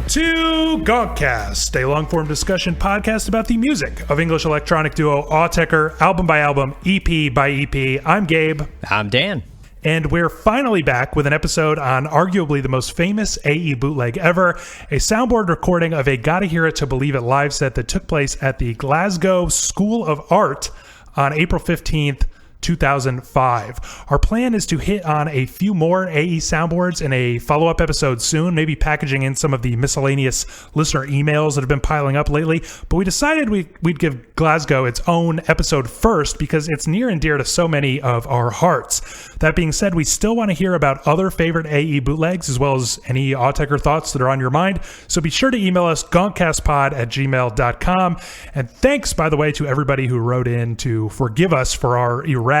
to GONKCAST, a long-form discussion podcast about the music of English electronic duo Autechre, album by album, EP by EP. I'm Gabe. I'm Dan. And we're finally back with an episode on arguably the most famous AE bootleg ever, a soundboard recording of a Gotta Hear It to Believe It live set that took place at the Glasgow School of Art on April 15th, 2005. Our plan is to hit on a few more AE soundboards in a follow-up episode soon, maybe packaging in some of the miscellaneous listener emails that have been piling up lately, but we decided we'd give Glasgow its own episode first because it's near and dear to so many of our hearts. That being said, we still want to hear about other favorite AE bootlegs as well as any Autechre thoughts that are on your mind, so be sure to email us gonkcastpod@gmail.com. And thanks, by the way, to everybody who wrote in to forgive us for our erratic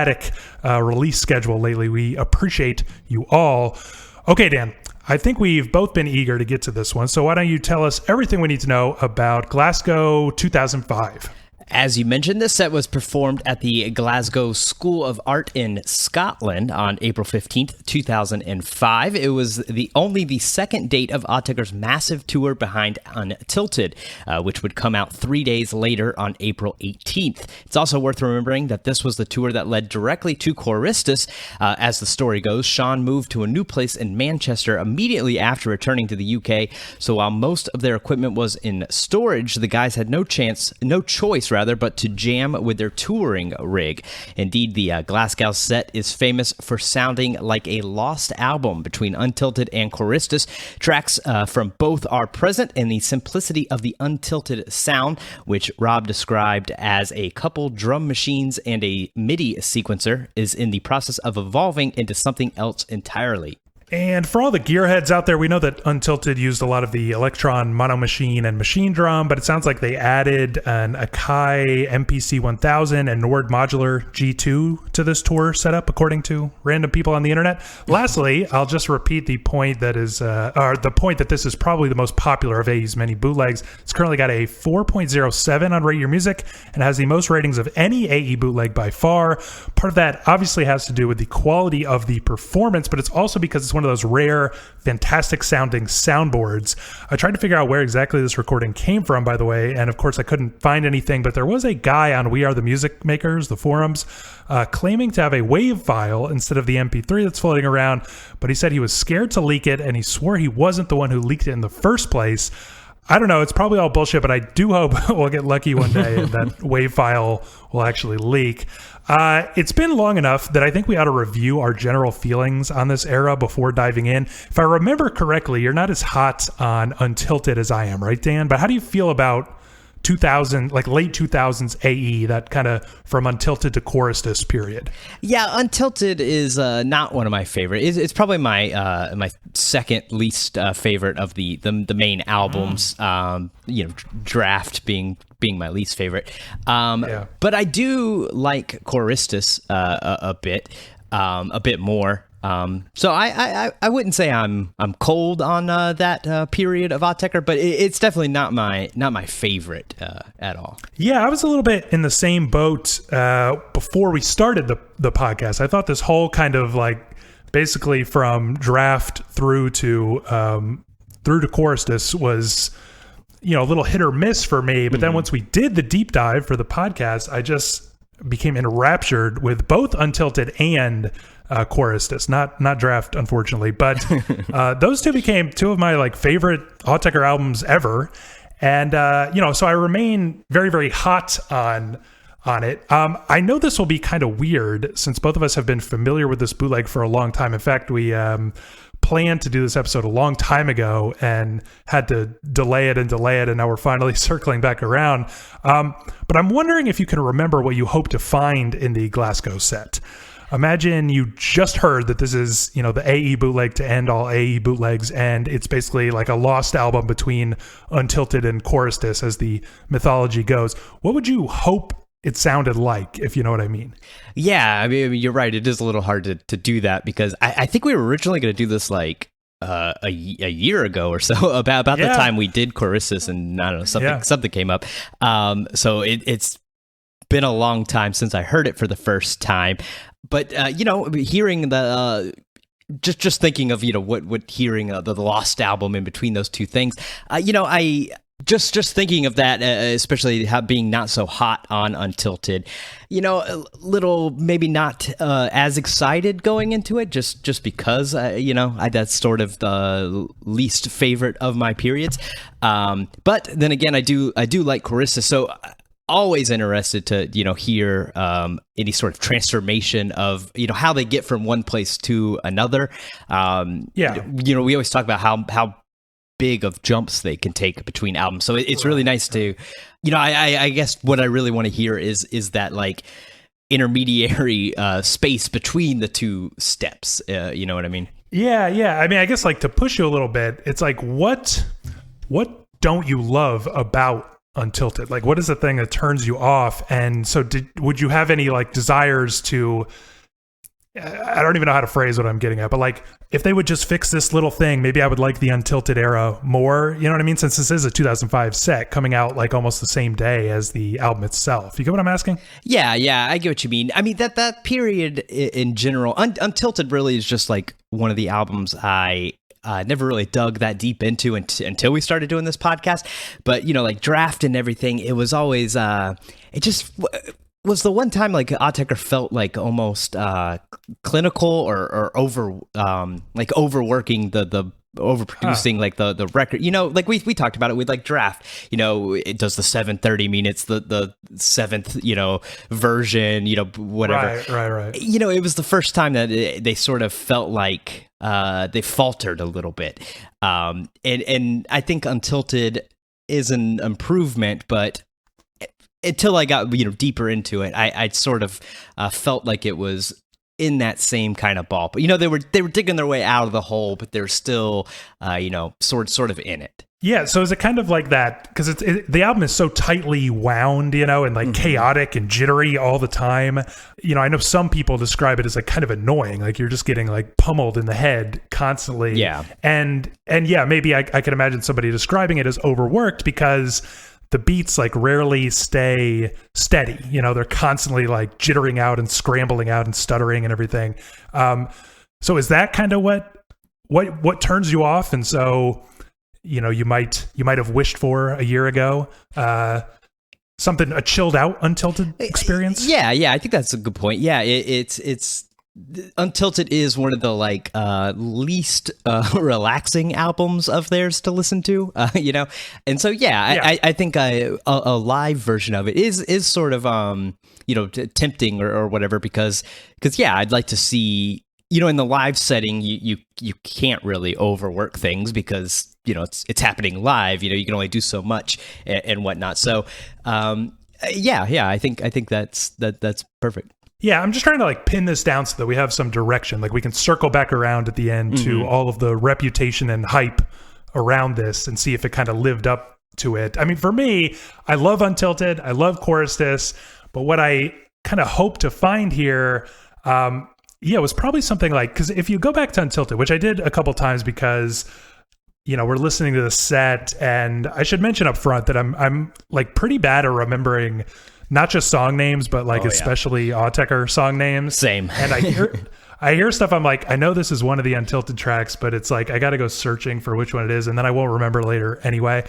release schedule lately. We appreciate you all. Okay, Dan, I think we've both been eager to get to this one, so why don't you tell us everything we need to know about Glasgow 2005? As you mentioned, this set was performed at the Glasgow School of Art in Scotland on April 15th, 2005. It was only the second date of Autechre's massive tour behind Untilted, which would come out 3 days later on April 18th. It's also worth remembering that this was the tour that led directly to Choristus. As the story goes, Sean moved to a new place in Manchester immediately after returning to the UK, so while most of their equipment was in storage, the guys had no choice, but to jam with their touring rig. Indeed, the Glasgow set is famous for sounding like a lost album between Untilted and Choristus. Tracks from both are present, and the simplicity of the Untilted sound, which Rob described as a couple drum machines and a MIDI sequencer, is in the process of evolving into something else entirely. And for all the gearheads out there, we know that Untilted used a lot of the Electron Mono Machine and Machine Drum, but it sounds like they added an Akai MPC 1000 and Nord Modular G2 to this tour setup, according to random people on the internet. Lastly, I'll just repeat the point that this is probably the most popular of AE's many bootlegs. It's currently got a 4.07 on Rate Your Music and has the most ratings of any AE bootleg by far. Part of that obviously has to do with the quality of the performance, but it's also because it's one of those rare, fantastic sounding soundboards. I tried to figure out where exactly this recording came from, by the way, and of course I couldn't find anything, but there was a guy on We Are the Music Makers, the forums, claiming to have a WAV file instead of the MP3 that's floating around, but he said he was scared to leak it, and he swore he wasn't the one who leaked it in the first place. I don't know, it's probably all bullshit, but I do hope we'll get lucky one day and that WAV file will actually leak. It's been long enough that I think we ought to review our general feelings on this era before diving in. If I remember correctly, you're not as hot on Untilted as I am, right, Dan? But how do you feel about 2000, like late 2000s AE, that kind of from Untilted to Choristus period? Yeah, Untilted is not one of my favorite. It's probably my my second least favorite of the main albums. Draft being my least favorite. But I do like Choristus a bit more. So I wouldn't say I'm cold on that period of Autechre, but it's definitely not my favorite at all. Yeah, I was a little bit in the same boat before we started the podcast. I thought this whole kind of like basically from Draft through to Choristus was, a little hit or miss for me. But then once we did the deep dive for the podcast, I just became enraptured with both Untilted and Choristus, not Draft, unfortunately, but those two became two of my favorite Autechre albums ever, and so I remain very, very hot on it. I know this will be kind of weird since both of us have been familiar with this bootleg for a long time. In fact, we planned to do this episode a long time ago and had to delay it, and now we're finally circling back around. But I'm wondering if you can remember what you hope to find in the Glasgow set. Imagine you just heard that this is, the AE bootleg to end all AE bootlegs, and it's basically like a lost album between Untilted and Choristus as the mythology goes. What would you hope it sounded like, if you know what I mean? Yeah, I mean, you're right. It is a little hard to do that because I think we were originally going to do this a year ago or so, about the time we did Choristus, and I don't know, something came up. So it's been a long time since I heard it for the first time. But hearing the just thinking of what hearing the Lost album in between those two things, I just thinking of that, especially how being not so hot on Untilted, a little maybe not as excited going into it, just because that's sort of the least favorite of my periods. But then again, I do like Chorista, so always interested to hear any sort of transformation of how they get from one place to another. We always talk about how big of jumps they can take between albums, so it's really nice to I guess what I really want to hear is that like intermediary space between the two steps. You know what I mean? Yeah. I mean, I guess like to push you a little bit, it's like what don't you love about Untilted? Like, what is the thing that turns you off? And so would you have any like desires to, I don't even know how to phrase what I'm getting at, but like if they would just fix this little thing, maybe I would like the Untilted era more, you know what I mean? Since this is a 2005 set coming out like almost the same day as the album itself. You get what I'm asking? Yeah, I get what you mean. I mean, that period in general, Untilted really is just like one of the albums I never really dug that deep into until we started doing this podcast. But, like Draft and everything, it was always, it just was the one time like Autechre felt like almost clinical or over, like overworking the overproducing like the record, like we talked about it with like Draft, it does the 7:30 minutes, the seventh, version, whatever. Right. It was the first time that they sort of felt like they faltered a little bit. And I think Untilted is an improvement, but until I got, deeper into it, I sort of felt like it was in that same kind of ball. But they were digging their way out of the hole, but they're still sort of in it. Yeah, so is it kind of like that? Because the album is so tightly wound, and like chaotic and jittery all the time. I know some people describe it as like kind of annoying, like you're just getting like pummeled in the head constantly. Yeah, and yeah, maybe I can imagine somebody describing it as overworked because the beats like rarely stay steady. They're constantly like jittering out and scrambling out and stuttering and everything. So is that kind of what turns you off? And so, you might have wished for a year ago, something, a chilled out Untilted experience. Yeah. I think that's a good point. Yeah. It's Untilted is one of the like least relaxing albums of theirs to listen to, and so I think a live version of it is sort of tempting or whatever because I'd like to see in the live setting you can't really overwork things because it's happening live, you can only do so much and whatnot, so I think that's perfect. Yeah, I'm just trying to like pin this down so that we have some direction. Like we can circle back around at the end to all of the reputation and hype around this and see if it kind of lived up to it. I mean, for me, I love Untilted. I love Chorus, but what I kind of hope to find here, was probably something like, because if you go back to Untilted, which I did a couple times because we're listening to the set, and I should mention up front that I'm like pretty bad at remembering not just song names, but like especially Autechre song names. Same. And I hear stuff. I'm like, I know this is one of the Untilted tracks, but it's like I got to go searching for which one it is, and then I won't remember later anyway.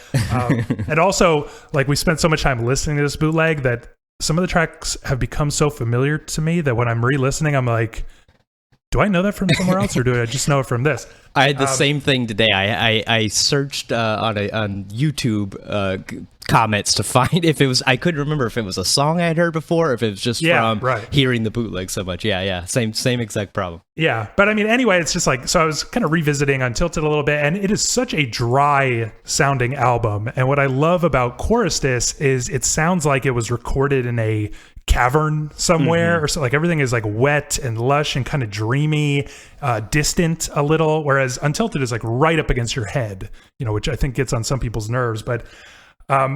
And also, like we spent so much time listening to this bootleg that some of the tracks have become so familiar to me that when I'm re-listening, I'm like, do I know that from somewhere else, or do I just know it from this? I had the same thing today. I searched on YouTube comments to find if it was. I couldn't remember if it was a song I had heard before, or if it was just from hearing the bootleg so much. Yeah. Same exact problem. Yeah, but I mean, anyway, it's just like, so I was kind of revisiting Untilted a little bit, and it is such a dry sounding album. And what I love about Chorus is it sounds like it was recorded in a cavern somewhere, or so. Like everything is like wet and lush and kind of dreamy, distant a little, whereas Untilted is like right up against your head, which I think gets on some people's nerves. But I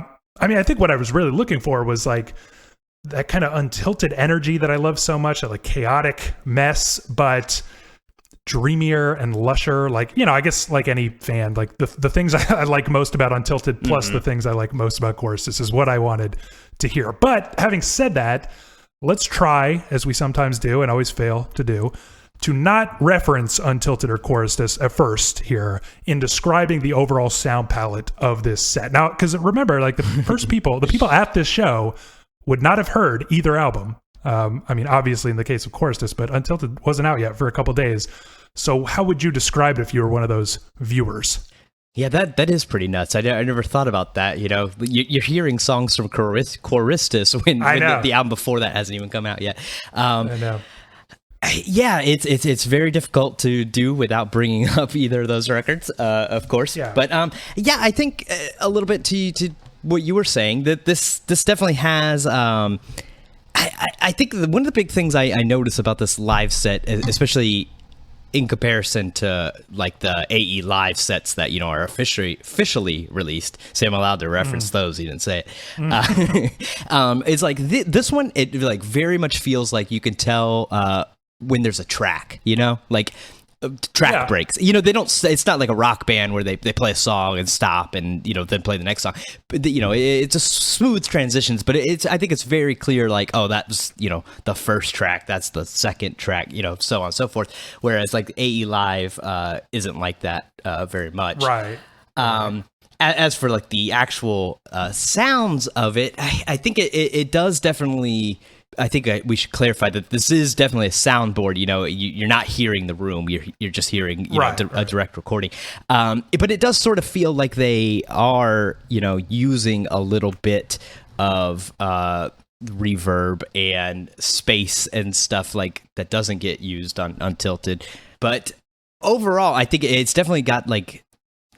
mean, I think what I was really looking for was like that kind of Untilted energy that I love so much, that like chaotic mess, but dreamier and lusher. Like, I guess like any fan, like the things I like most about Untilted plus the things I like most about Chorus, this is what I wanted to hear. But having said that, let's try, as we sometimes do and always fail to do, to not reference Untilted or Chorustus at first here in describing the overall sound palette of this set. Now, because remember, like the people at this show would not have heard either album. I mean, obviously in the case of Chorustus, but Untilted wasn't out yet for a couple days. So how would you describe it if you were one of those viewers? Yeah, that is pretty nuts. I never thought about that. You know, you're hearing songs from Chorustus when the album before that hasn't even come out yet. I know. Yeah, it's very difficult to do without bringing up either of those records, of course. Yeah. But yeah, I think a little bit to what you were saying, that this definitely has. I think one of the big things I notice about this live set, especially in comparison to like the AE live sets that, you know, are officially released. Say I'm allowed to reference those. He didn't say it. It's like this one. It like very much feels like you can tell when there's a track. You know, like track breaks. You know, they don't. It's not like a rock band where they play a song and stop and, you know, then play the next song. But you know, it's just smooth transitions. But I think it's very clear. Like, oh, that's, you know, the first track. That's the second track. You know, so on and so forth. Whereas like AE Live isn't like that very much. Right. As for like the actual sounds of it, I think it does definitely. I think we should clarify that this is definitely a soundboard. You know, you're not hearing the room; you're just hearing a direct recording. But it does sort of feel like they are, you know, using a little bit of reverb and space and stuff like that doesn't get used on Untilted. But overall, I think it's definitely got like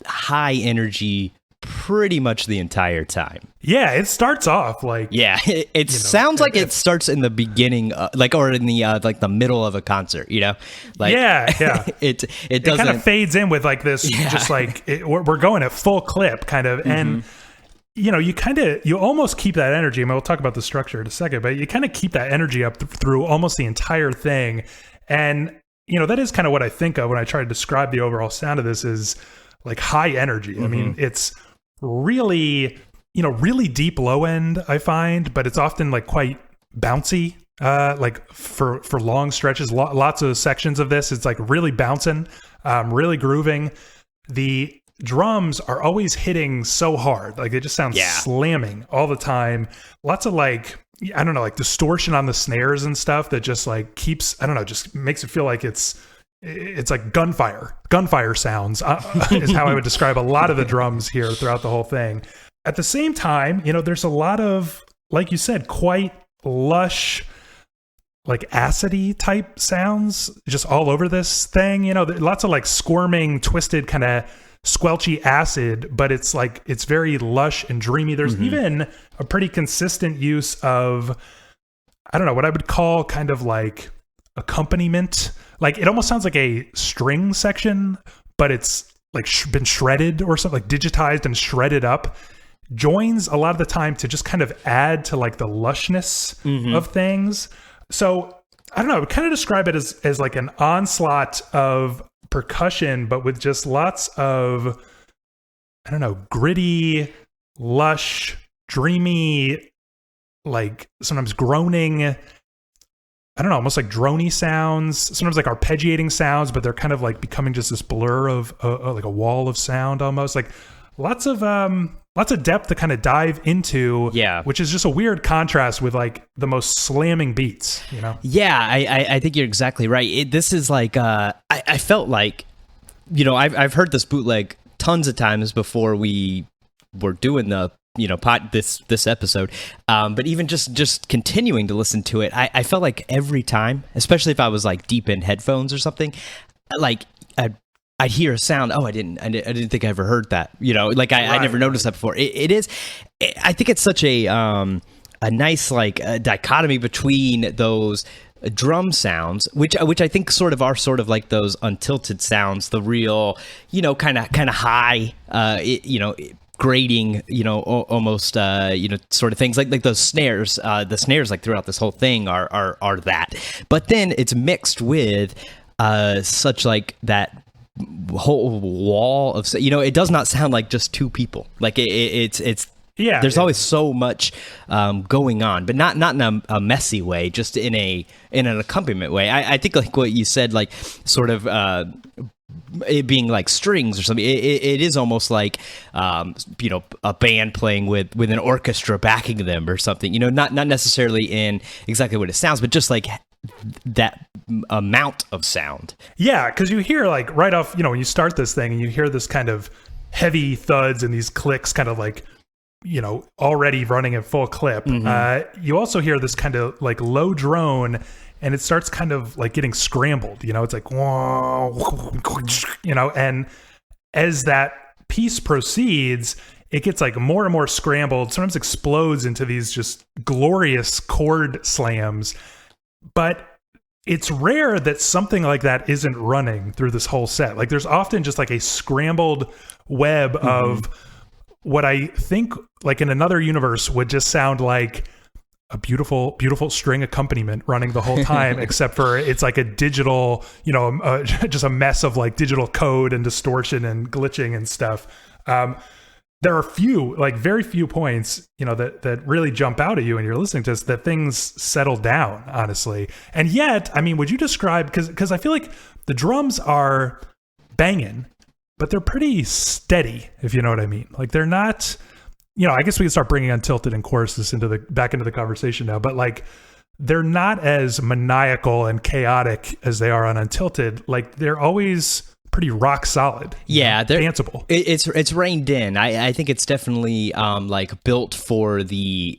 high energy pretty much the entire time. Yeah, it starts off like... Yeah, it sounds like it starts in the beginning, like, or in the like the middle of a concert, you know? Like, yeah. It kind of fades in with like this, just like, we're going at full clip, kind of, and... You know, you almost keep that energy. I mean, we'll talk about the structure in a second, but you kind of keep that energy up through almost the entire thing. And, you know, that is kind of what I think of when I try to describe the overall sound of this is like high energy. I mean, it's really, you know, really deep low end, I find, but it's often like quite bouncy, like for long stretches, lots of sections of this. It's like really bouncing, really grooving. The drums are always hitting so hard. Like they just sound slamming all the time. Lots of like, I don't know, like distortion on the snares and stuff that just like keeps, I don't know, just makes it feel like it's like gunfire sounds is how I would describe a lot of the drums here throughout the whole thing. At the same time, you know, there's a lot of, like you said, quite lush, like acidy type sounds just all over this thing. You know, lots of like squirming, twisted kind of squelchy acid, but it's like, it's very lush and dreamy. There's even a pretty consistent use of, I don't know, what I would call kind of like accompaniment. Like it almost sounds like a string section, but it's like been shredded or something, like digitized and shredded up. Joins a lot of the time to just kind of add to like the lushness of things. So I don't know, I would kind of describe it as like an onslaught of percussion, but with just lots of, I don't know, gritty, lush, dreamy, like sometimes groaning, I don't know, almost like drony sounds, sometimes like arpeggiating sounds, but they're kind of like becoming just this blur of like a wall of sound almost. Like lots of depth to kind of dive into, which is just a weird contrast with like the most slamming beats, you know? Yeah, I think you're exactly right. This is like, I felt like, you know, I've heard this bootleg tons of times before we were doing the, you know, this episode, but even just continuing to listen to it, I felt like every time, especially if I was like deep in headphones or something, like I'd hear a sound. Oh, I didn't think I ever heard that. You know, like I never noticed that before. I think it's such a nice like dichotomy between those drum sounds, which I think sort of like those Untilted sounds, the real, you know, kind of high, you know, grating, you know, almost, you know, sort of things like those snares. The snares like throughout this whole thing are that, but then it's mixed with such like that whole wall of, you know, it does not sound like just two people. Like it's Yeah, there's always so much going on, but not in a messy way, just in an accompaniment way. I think like what you said, like sort of it being like strings or something. It is almost like a band playing with an orchestra backing them or something. Not necessarily in exactly what it sounds, but just like that amount of sound. Yeah, because you hear like right off, when you start this thing and you hear this kind of heavy thuds and these clicks kind of like, already running at full clip. You also hear this kind of like low drone, and it starts kind of like getting scrambled. It's like, and as that piece proceeds, it gets like more and more scrambled, sometimes explodes into these just glorious chord slams. But it's rare that something like that isn't running through this whole set. Like there's often just like a scrambled web of what I think like in another universe would just sound like a beautiful, beautiful string accompaniment running the whole time, except for it's like a digital, just a mess of like digital code and distortion and glitching and stuff. There are very few points, that really jump out at you when you're listening to this, that things settle down, honestly. And yet, I mean, would you describe, because I feel like the drums are banging, but they're pretty steady, if you know what I mean. Like they're not, I guess we can start bringing Untilted and choruses back into the conversation now, but like they're not as maniacal and chaotic as they are on Untilted. Like they're always pretty rock solid. Yeah, they're danceable. It's reined in. I think it's definitely like built for the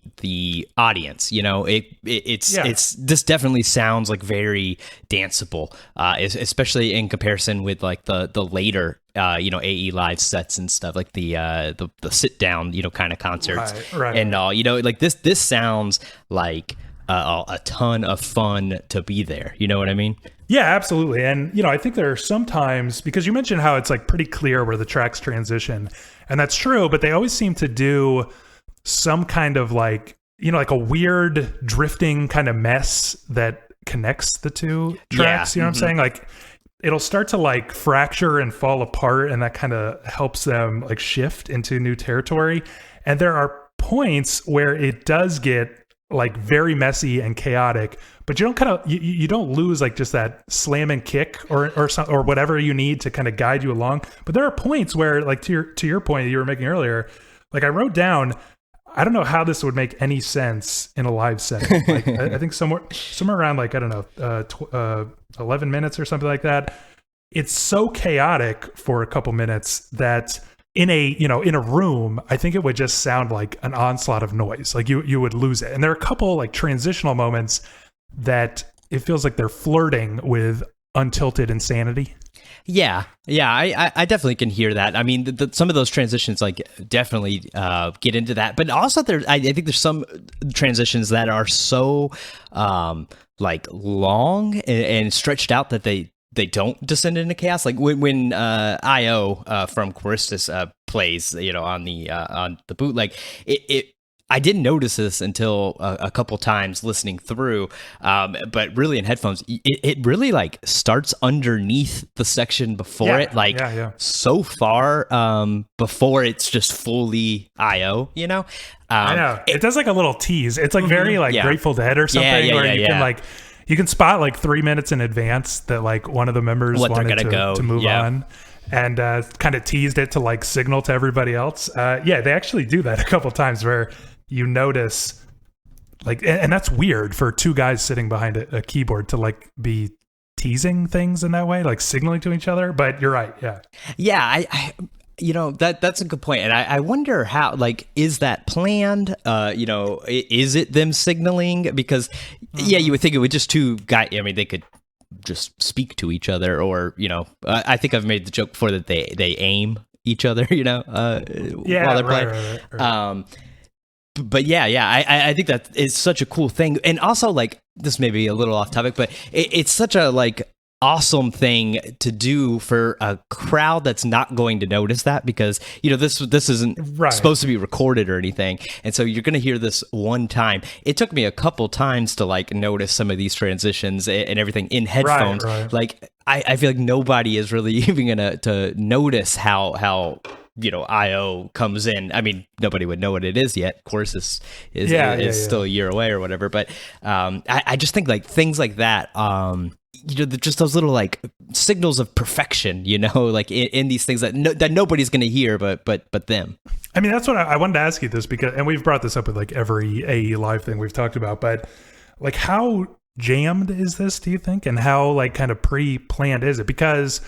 audience. This definitely sounds like very danceable, especially in comparison with like the later AE live sets and stuff, like the sit down kind of concerts, right. And all. Like this sounds like a ton of fun to be there. You know what I mean? Yeah, absolutely. And, I think there are sometimes, because you mentioned how it's like pretty clear where the tracks transition, and that's true, but they always seem to do some kind of like, like a weird drifting kind of mess that connects the two tracks. You know what I'm saying? Like it'll start to like fracture and fall apart, and that kind of helps them like shift into new territory. And there are points where it does get like very messy and chaotic, but you don't you don't lose like just that slam and kick or whatever you need to kind of guide you along. But there are points where, like to your point that you were making earlier, like I wrote down, I don't know how this would make any sense in a live setting. Like I think somewhere around like, I don't know, 11 minutes or something like that. It's so chaotic for a couple minutes that in a room, I think it would just sound like an onslaught of noise. Like you would lose it. And there are a couple like transitional moments that it feels like they're flirting with Untilted insanity. Yeah, I definitely can hear that. I mean, some of those transitions like definitely get into that, but also I think there's some transitions that are so like long and stretched out that they don't descend into chaos. Like when IO from Choristus plays, on the bootleg, I didn't notice this until a couple times listening through, but really in headphones, it really like starts underneath the section before it, like so far before it's just fully IO, I know. It does like a little tease. It's like very like Grateful Dead or something where you can like, you can spot like 3 minutes in advance that like one of the members wanted to move on, and kind of teased it to like signal to everybody else. They actually do that a couple times where you notice like, and that's weird for two guys sitting behind a keyboard to like be teasing things in that way, like signaling to each other. But you're right. I that's a good point. And I wonder how, like, is that planned? Is it them signaling? Because you would think it would just two guys. I mean, they could just speak to each other, or, I think I've made the joke before that they aim each other, while they're playing. Right. But I think that is such a cool thing. And also, like, this may be a little off topic, but it's such a like awesome thing to do for a crowd that's not going to notice that, because this isn't supposed to be recorded or anything, and so you're going to hear this one time. It took me a couple times to like notice some of these transitions and everything in headphones. Like I feel like nobody is really even gonna to notice how IO comes in. I mean, nobody would know what it is yet. Chorus is still a year away or whatever. But I just think like things like that, just those little like signals of perfection, like in these things that nobody's going to hear, but them. I mean, that's what I wanted to ask you this because, and we've brought this up with like every AE live thing we've talked about, but like how jammed is this, do you think? And how like kind of pre-planned is it? Because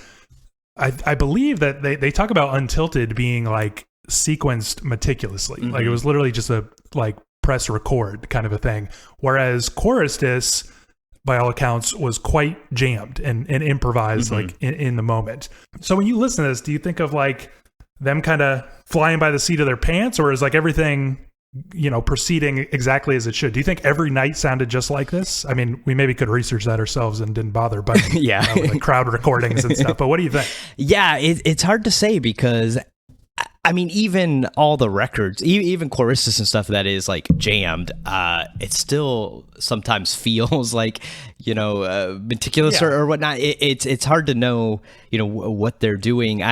I believe that they talk about Untilted being like sequenced meticulously. Mm-hmm. Like it was literally just a like press record kind of a thing. Whereas Chorustis, by all accounts, was quite jammed and improvised like in the moment. So when you listen to this, do you think of like them kind of flying by the seat of their pants, or is like everything proceeding exactly as it should? Do you think every night sounded just like this? I mean, we maybe could research that ourselves and didn't bother, but with like crowd recordings and stuff. But what do you think? Yeah, it's hard to say because I mean, even all the records, even Chorustis and stuff that is like jammed, it still sometimes feels like meticulous or whatnot. It's hard to know what they're doing.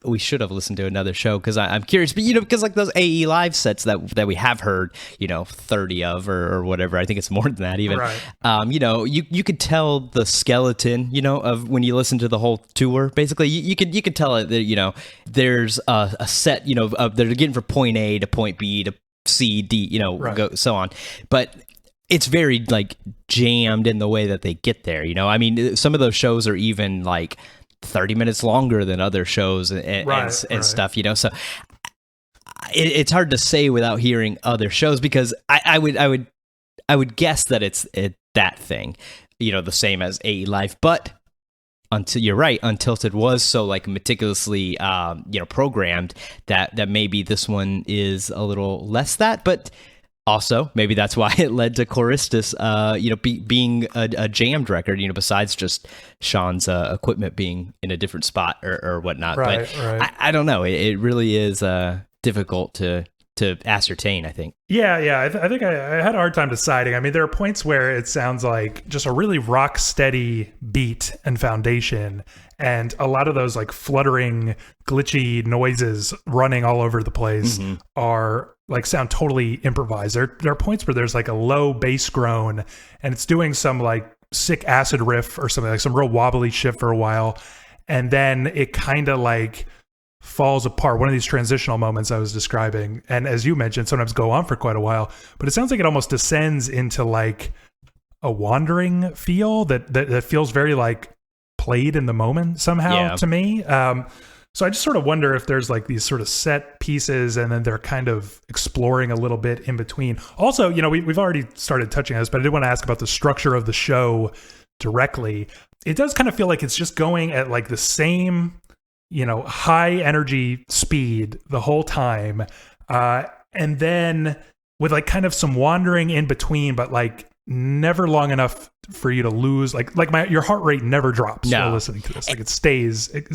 We should have listened to another show because I'm curious, but because like those AE live sets that we have heard 30 of or whatever, I think it's more than that even. Right. You could tell the skeleton of when you listen to the whole tour. Basically, you could tell it that there's a set they're getting from point A to point B to C D right. Go so on, but it's very like jammed in the way that they get there. I mean, some of those shows are even like 30 minutes longer than other shows and stuff, so it's hard to say without hearing other shows because I would guess that it's that thing, the same as AE Live, but you're right, Untilted was so like meticulously programmed that maybe this one is a little less that, but also, maybe that's why it led to Chorustis, being a jammed record, besides just Sean's equipment being in a different spot or whatnot. Right, but right. I don't know. It really is difficult to ascertain, I think. Yeah. I think I had a hard time deciding. I mean, there are points where it sounds like just a really rock steady beat and foundation, and a lot of those like fluttering, glitchy noises running all over the place are like sound totally improvised. There are points where there's like a low bass groan and it's doing some like sick acid riff or something, like some real wobbly shit for a while. And then it kind of like falls apart. One of these transitional moments I was describing, and as you mentioned, sometimes go on for quite a while, but it sounds like it almost descends into like a wandering feel that feels very like played in the moment somehow to me. So I just sort of wonder if there's like these sort of set pieces and then they're kind of exploring a little bit in between. Also, we've already started touching on this, but I did want to ask about the structure of the show directly. It does kind of feel like it's just going at like the same, high energy speed the whole time. And then with like kind of some wandering in between, but like never long enough for you to lose your heart rate never drops while listening to this. Like it's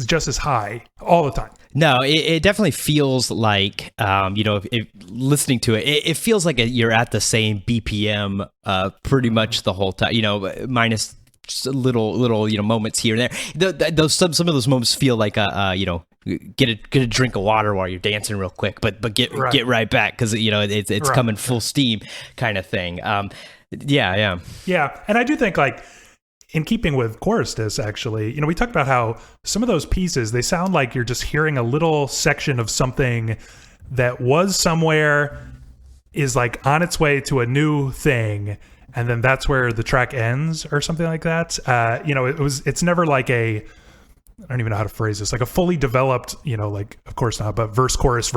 just as high all the time. No, it definitely feels like if listening to it feels like you're at the same BPM pretty much the whole time, minus just little moments here and there. Some of those moments feel like get a drink of water while you're dancing real quick, but get right back because it's coming full steam kind of thing. Yeah. And I do think like in keeping with Chorustis, actually, we talked about how some of those pieces, they sound like you're just hearing a little section of something that was somewhere, is like on its way to a new thing, and then that's where the track ends or something like that. It's never like I don't even know how to phrase this, like a fully developed, like of course not, but verse, chorus,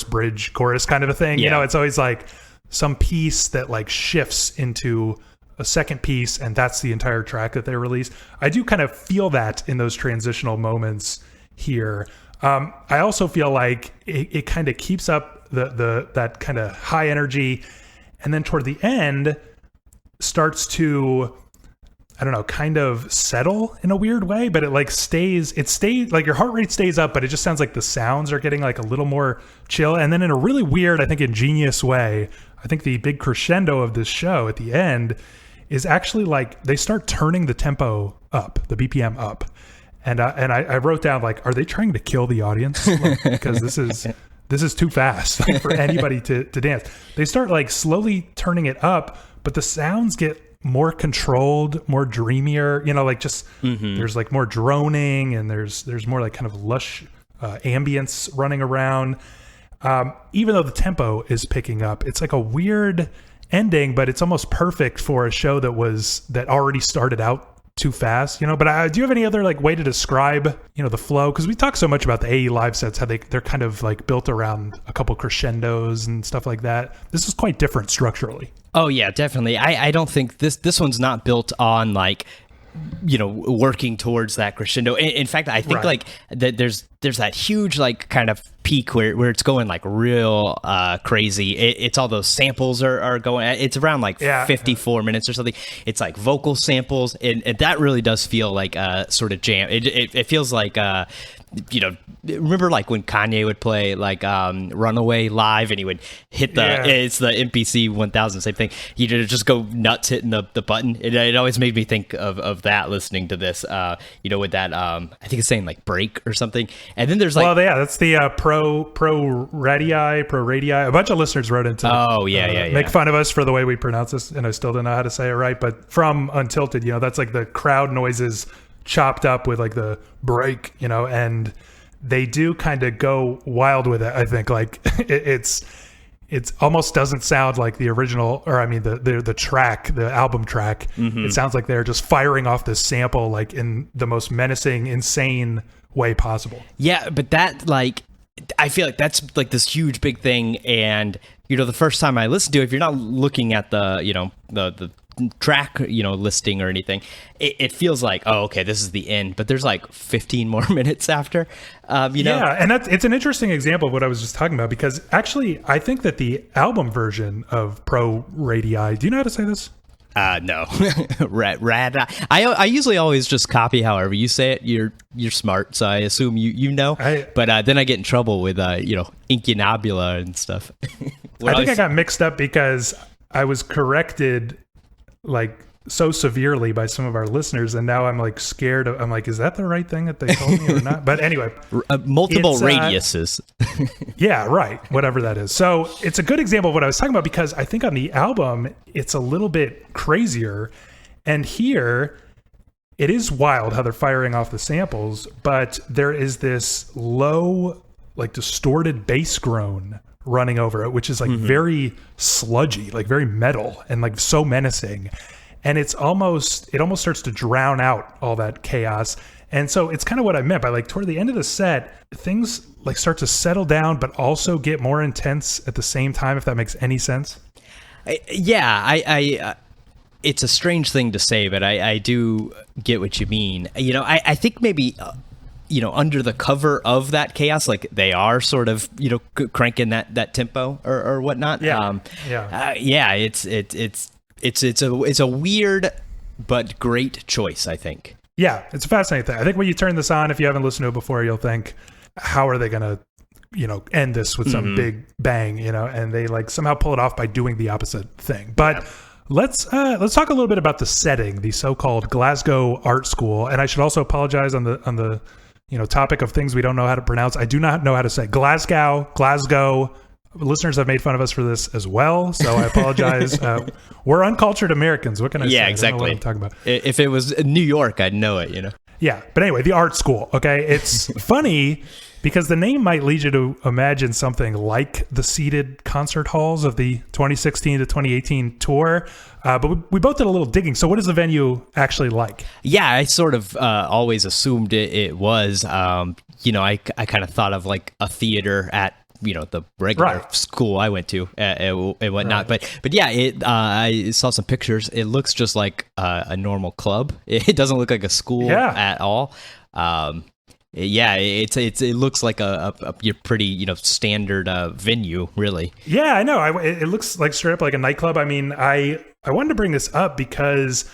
bridge, chorus kind of a thing. Yeah. It's always like some piece that like shifts into a second piece, and that's the entire track that they release. I do kind of feel that in those transitional moments here. I also feel like it kind of keeps up that kind of high energy, and then toward the end starts to, I don't know, kind of settle in a weird way, but it stays like your heart rate stays up, but it just sounds like the sounds are getting like a little more chill. And then in a really weird, I think ingenious way, I think the big crescendo of this show at the end is actually like they start turning the tempo up, the BPM up. I wrote down, like, are they trying to kill the audience? Like, because this is too fast for anybody to dance. They start like slowly turning it up, but the sounds get more controlled, more dreamier, like just there's like more droning, and there's more like kind of lush ambience running around. Even though the tempo is picking up, it's like a weird ending, but it's almost perfect for a show that already started out too fast, but do you have any other like way to describe the flow? Because we talk so much about the AE live sets, how they're kind of like built around a couple crescendos and stuff like that. This is quite different structurally. Oh yeah, definitely. I don't think this one's not built on like working towards that crescendo. In fact, I think like that there's that huge like kind of peak where it's going like real crazy. It's all those samples are going. It's around like 54 minutes or something. It's like vocal samples, and that really does feel like sort of jam. It feels like remember like when Kanye would play like Runaway live, and he would hit it's the MPC 1000, same thing. He'd just go nuts hitting the button. It always made me think of that listening to this, with that I think it's saying like break or something. And then there's like, well, yeah, that's the pro radii. A bunch of listeners wrote into make fun of us for the way we pronounce this, and I still don't know how to say it right. But from Untilted, that's like the crowd noises chopped up with like the break, and they do kind of go wild with it. I think like it's almost doesn't sound like the original, or I mean the track, the album track. It sounds like they're just firing off this sample like in the most menacing, insane way possible. Yeah, but that like I feel like that's like this huge big thing, and the first time I listened to it, if you're not looking at the the track listing or anything, it feels like, oh, okay, this is the end, but there's like 15 more minutes after. Yeah, and it's an interesting example of what I was just talking about, because actually I think that the album version of Pro Radii, do you know how to say this? No. Rad. I usually always just copy however you say it. You're smart, so I assume you know. But then I get in trouble with incunabula and stuff. I think I got mixed up because I was corrected like so severely by some of our listeners, and now I'm like scared I'm like, is that the right thing that they told me or not? But anyway, multiple radiuses. Yeah, right, whatever that is. So it's a good example of what I was talking about, because I think on the album it's a little bit crazier, and here it is wild how they're firing off the samples, but there is this low like distorted bass groan running over it, which is like very sludgy, like very metal, and like so menacing. And it almost starts to drown out all that chaos. And so it's kind of what I meant by like toward the end of the set, things like start to settle down, but also get more intense at the same time, if that makes any sense. I it's a strange thing to say, but I do get what you mean. I think maybe under the cover of that chaos, like they are sort of, cranking that tempo or whatnot. It's a weird but great choice, I think. Yeah, it's a fascinating thing. I think when you turn this on, if you haven't listened to it before, you'll think, how are they going to, end this with some big bang, and they like somehow pull it off by doing the opposite thing. But let's talk a little bit about the setting, the so-called Glasgow Art School. And I should also apologize on the topic of things we don't know how to pronounce. I do not know how to say Glasgow. Listeners have made fun of us for this as well, so I apologize. We're uncultured Americans. What can I say? Yeah, exactly. I don't know what I'm talking about. If it was New York, I'd know it, Yeah, but anyway, the art school, okay? It's funny because the name might lead you to imagine something like the seated concert halls of the 2016 to 2018 tour, but we both did a little digging. So what is the venue actually like? Yeah, I sort of always assumed it was. I kind of thought of like a theater at the regular school I went to and whatnot. But yeah, I saw some pictures. It looks just like a normal club. It doesn't look like a school at all. It looks like a pretty standard venue, really. Yeah, I know. It looks like straight up like a nightclub. I mean, I wanted to bring this up because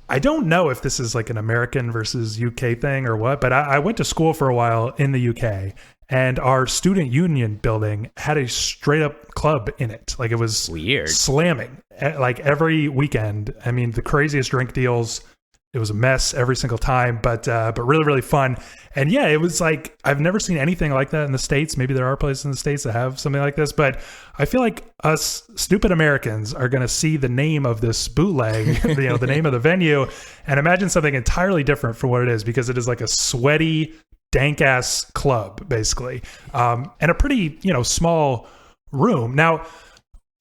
I don't know if this is like an American versus UK thing or what, but I went to school for a while in the UK. And our student union building had a straight up club in it. Like it was weird, slamming like every weekend. I mean, the craziest drink deals It was a mess every single time, but really, really fun. And yeah, it was like, I've never seen anything like that in the States. Maybe there are places in the States that have something like this, but I feel like us stupid Americans are going to see the name of this bootleg, the name of the venue, and imagine something entirely different from what it is, because it is like a sweaty, dank ass club, basically, and a pretty, small room. Now,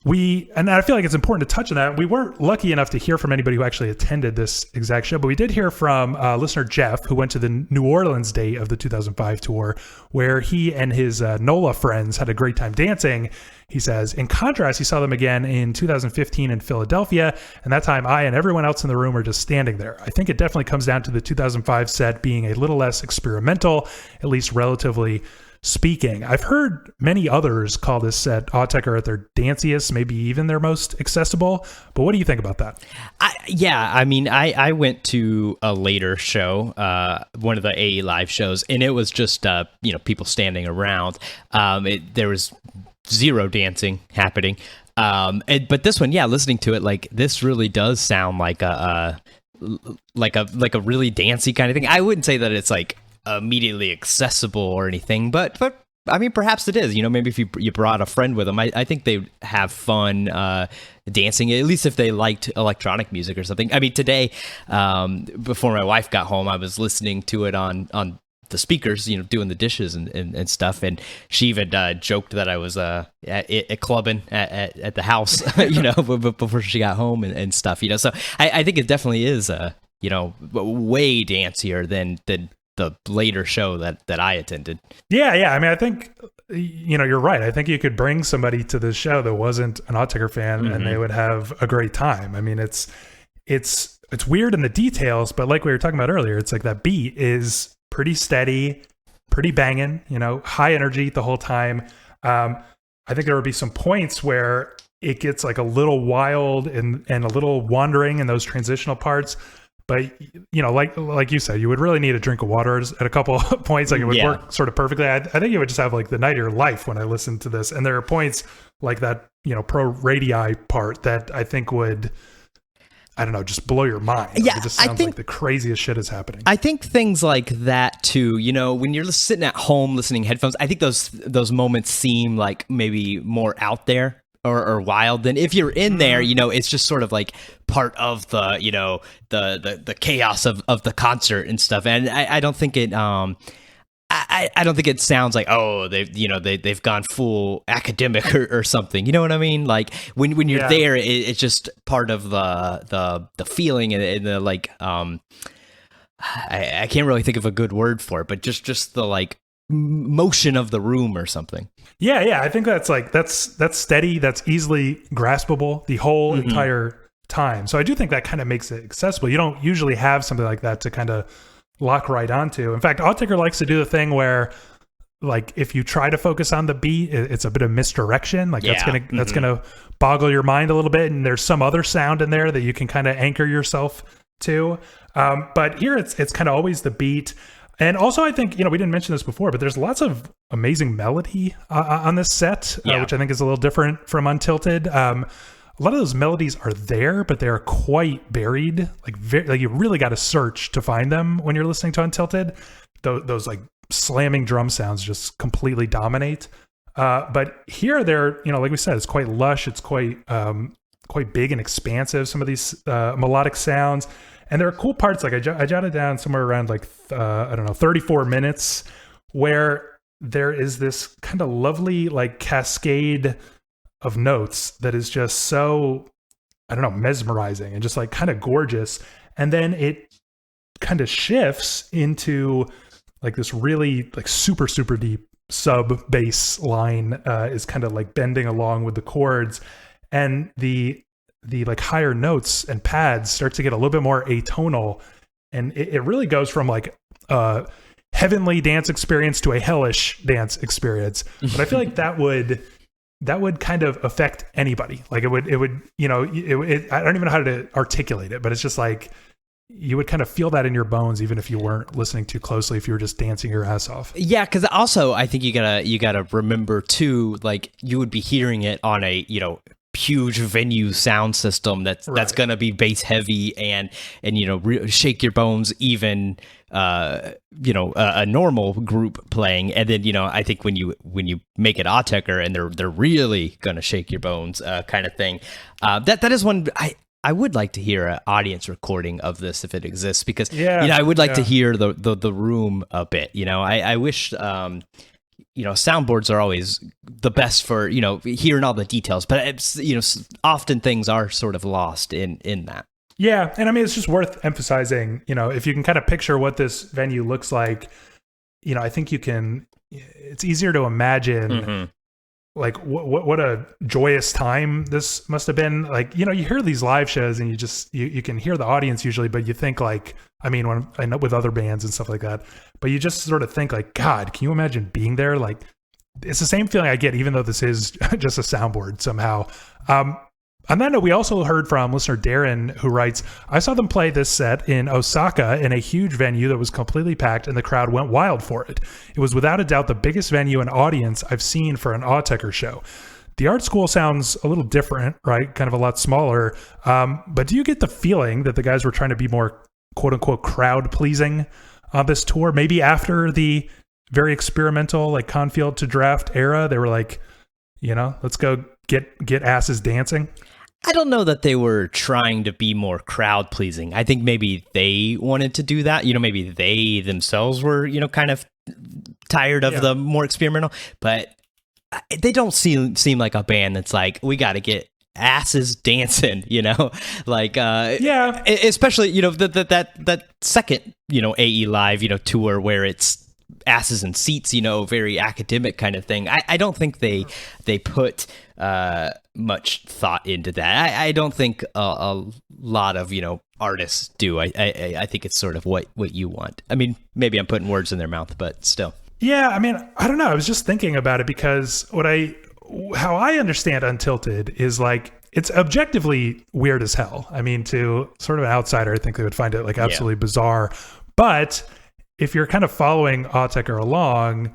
and I feel like it's important to touch on that. We weren't lucky enough to hear from anybody who actually attended this exact show, but we did hear from listener Jeff, who went to the New Orleans date of the 2005 tour, where he and his NOLA friends had a great time dancing. He says, in contrast, he saw them again in 2015 in Philadelphia, and that time I and everyone else in the room were just standing there. I think it definitely comes down to the 2005 set being a little less experimental, at least relatively speaking. I've heard many others call this set Autechre at their danciest, maybe even their most accessible. But what do you think about that? I went to a later show, one of the AE live shows, and it was just people standing around. There was zero dancing happening. But this one, listening to it, like, this really does sound like a really dancey kind of thing. I wouldn't say that it's like immediately accessible or anything, but I mean, perhaps it is. Maybe if you brought a friend with them, I think they'd have fun dancing, at least if they liked electronic music or something. I mean, today, before my wife got home, I was listening to it on the speakers, doing the dishes and stuff, and she even joked that I was at clubbing at the house, before she got home and stuff. So I think it definitely is way dancier than the later show that I attended. Yeah. I mean, I think, you're right. I think you could bring somebody to this show that wasn't an Autechre fan, and they would have a great time. I mean, it's weird in the details, but like we were talking about earlier, it's like that beat is pretty steady, pretty banging, high energy the whole time. I think there would be some points where it gets like a little wild and a little wandering in those transitional parts. But, like you said, you would really need a drink of water at a couple of points. Like, it would work sort of perfectly. I think you would just have like the night of your life when I listened to this. And there are points like that, pro radii part that I think would, I don't know, just blow your mind. Yeah, it just sounds like the craziest shit is happening. I think things like that too, when you're sitting at home listening to headphones, I think those moments seem like maybe more out there or wild than if you're in there. It's just sort of like part of the the chaos of the concert and stuff. And I don't think it I don't think it sounds like, oh, they've gone full academic or something. You know what I mean? Like when you're there, it's just part of the feeling and the like. I can't really think of a good word for it, but just the like motion of the room or something. Yeah. I think that's steady. That's easily graspable the whole entire time. So I do think that kind of makes it accessible. You don't usually have something like that to kind of lock right onto. In fact, Autechre likes to do the thing where, like, if you try to focus on the beat, it's a bit of misdirection. Like, that's gonna boggle your mind a little bit, and there's some other sound in there that you can kind of anchor yourself to. But here, it's kind of always the beat. And also, I think, we didn't mention this before, but there's lots of amazing melody on this set, which I think is a little different from Untilted. A lot of those melodies are there, but they are quite buried. Like you really got to search to find them when you're listening to Untilted. Those like slamming drum sounds just completely dominate. But here, they're, like we said, it's quite lush. It's quite big and expansive. Some of these melodic sounds. And there are cool parts, like I jotted down somewhere around 34 minutes, where there is this kind of lovely like cascade of notes that is just so, mesmerizing and just like kind of gorgeous. And then it kind of shifts into like this really like super, super deep sub bass line is kind of like bending along with the chords, and the like higher notes and pads start to get a little bit more atonal, and it really goes from like a heavenly dance experience to a hellish dance experience. But I feel like that would kind of affect anybody. Like it would I don't even know how to articulate it, but it's just like you would kind of feel that in your bones, even if you weren't listening too closely, if you were just dancing your ass off. Yeah, because also I think you gotta remember too, like you would be hearing it on a huge venue sound system that's going to be bass heavy and shake your bones even a normal group playing. And then I think when you make it Autechre and they're really going to shake your bones kind of thing, that is one I would like to hear an audience recording of this if it exists, because I would like to hear the room a bit. I wish soundboards are always the best for hearing all the details, but it's often things are sort of lost in that. Yeah, and I mean it's just worth emphasizing. If you can kind of picture what this venue looks like, I think you can. It's easier to imagine. Mm-hmm. Like what a joyous time this must have been. Like, you hear these live shows and you can hear the audience usually, but you think like, I mean, when I know with other bands and stuff like that, but you just sort of think like, God, can you imagine being there? Like, it's the same feeling I get, even though this is just a soundboard somehow. On that note, we also heard from listener Darren, who writes, I saw them play this set in Osaka in a huge venue that was completely packed and the crowd went wild for it. It was without a doubt the biggest venue and audience I've seen for an Autechre show. The art school sounds a little different, right? Kind of a lot smaller. But do you get the feeling that the guys were trying to be more quote unquote crowd pleasing on this tour? Maybe after the very experimental like Confield to Draft era, they were like, let's go get asses dancing. I don't know that they were trying to be more crowd pleasing. I think maybe they wanted to do that. Maybe they themselves were, kind of tired of the more experimental, but they don't seem like a band that's like, we got to get asses dancing, like, especially, that second, AE Live, tour where it's asses and seats, very academic kind of thing. I don't think they put much thought into that. I don't think a lot of artists do. I think it's sort of what you want. I mean, maybe I'm putting words in their mouth, but still. Yeah, I mean, I don't know. I was just thinking about it because how I understand Untilted is like it's objectively weird as hell. I mean, to sort of an outsider, I think they would find it like absolutely bizarre. But if you're kind of following Autechre along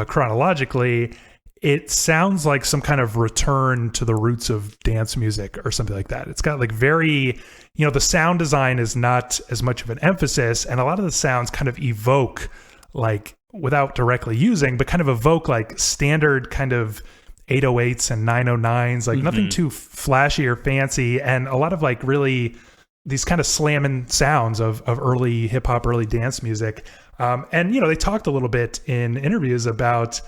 chronologically, it sounds like some kind of return to the roots of dance music or something like that. It's got like very, the sound design is not as much of an emphasis, and a lot of the sounds kind of evoke, like without directly using, but kind of evoke like standard kind of 808s and 909s, like nothing too flashy or fancy, and a lot of like really these kind of slamming sounds of early hip hop, early dance music. And they talked a little bit in interviews about,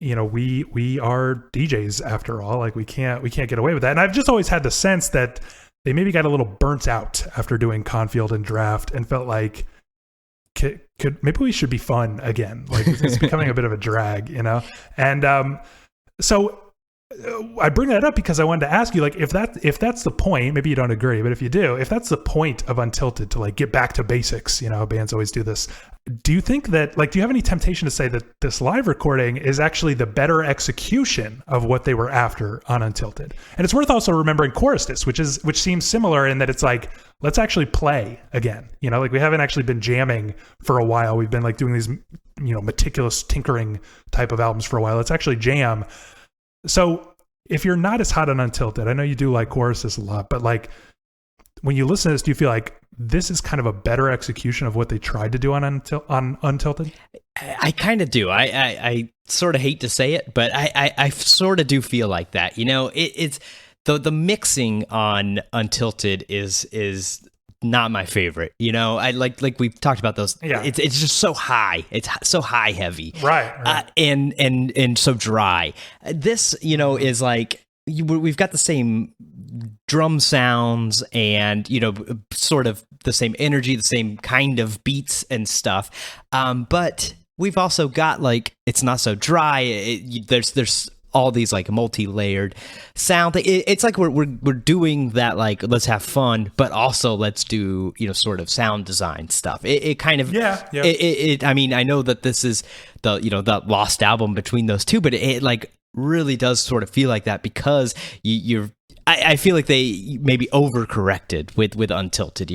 we are DJs after all, like we can't get away with that. And I've just always had the sense that they maybe got a little burnt out after doing Confield and Draft and felt like maybe we should be fun again. Like it's becoming a bit of a drag, And so I bring that up because I wanted to ask you, like, if that's the point, maybe you don't agree, but if you do, if that's the point of Untilted to like get back to basics, bands always do this. Do you think that, like, do you have any temptation to say that this live recording is actually the better execution of what they were after on Untilted? And it's worth also remembering Chorustus, which seems similar in that it's like, let's actually play again. Like we haven't actually been jamming for a while. We've been like doing these, meticulous tinkering type of albums for a while. Let's actually jam. So if you're not as hot on Untilted, I know you do like Chorustus a lot, but like when you listen to this, do you feel like this is kind of a better execution of what they tried to do on Untilted? I kind of do. I sort of hate to say it, but I sort of do feel like that. It's the mixing on Untilted is not my favorite. I like we've talked about those. Yeah. It's just so high. It's so high heavy. Right. And so dry. This, is like we've got the same drum sounds and sort of the same energy, the same kind of beats and stuff. But we've also got like it's not so dry. There's all these like multi-layered sound. It's like we're doing that, like let's have fun, but also let's do sort of sound design stuff. It kind of I mean, I know that this is the lost album between those two, but it like really does sort of feel like that because I feel like they maybe overcorrected with Untilted.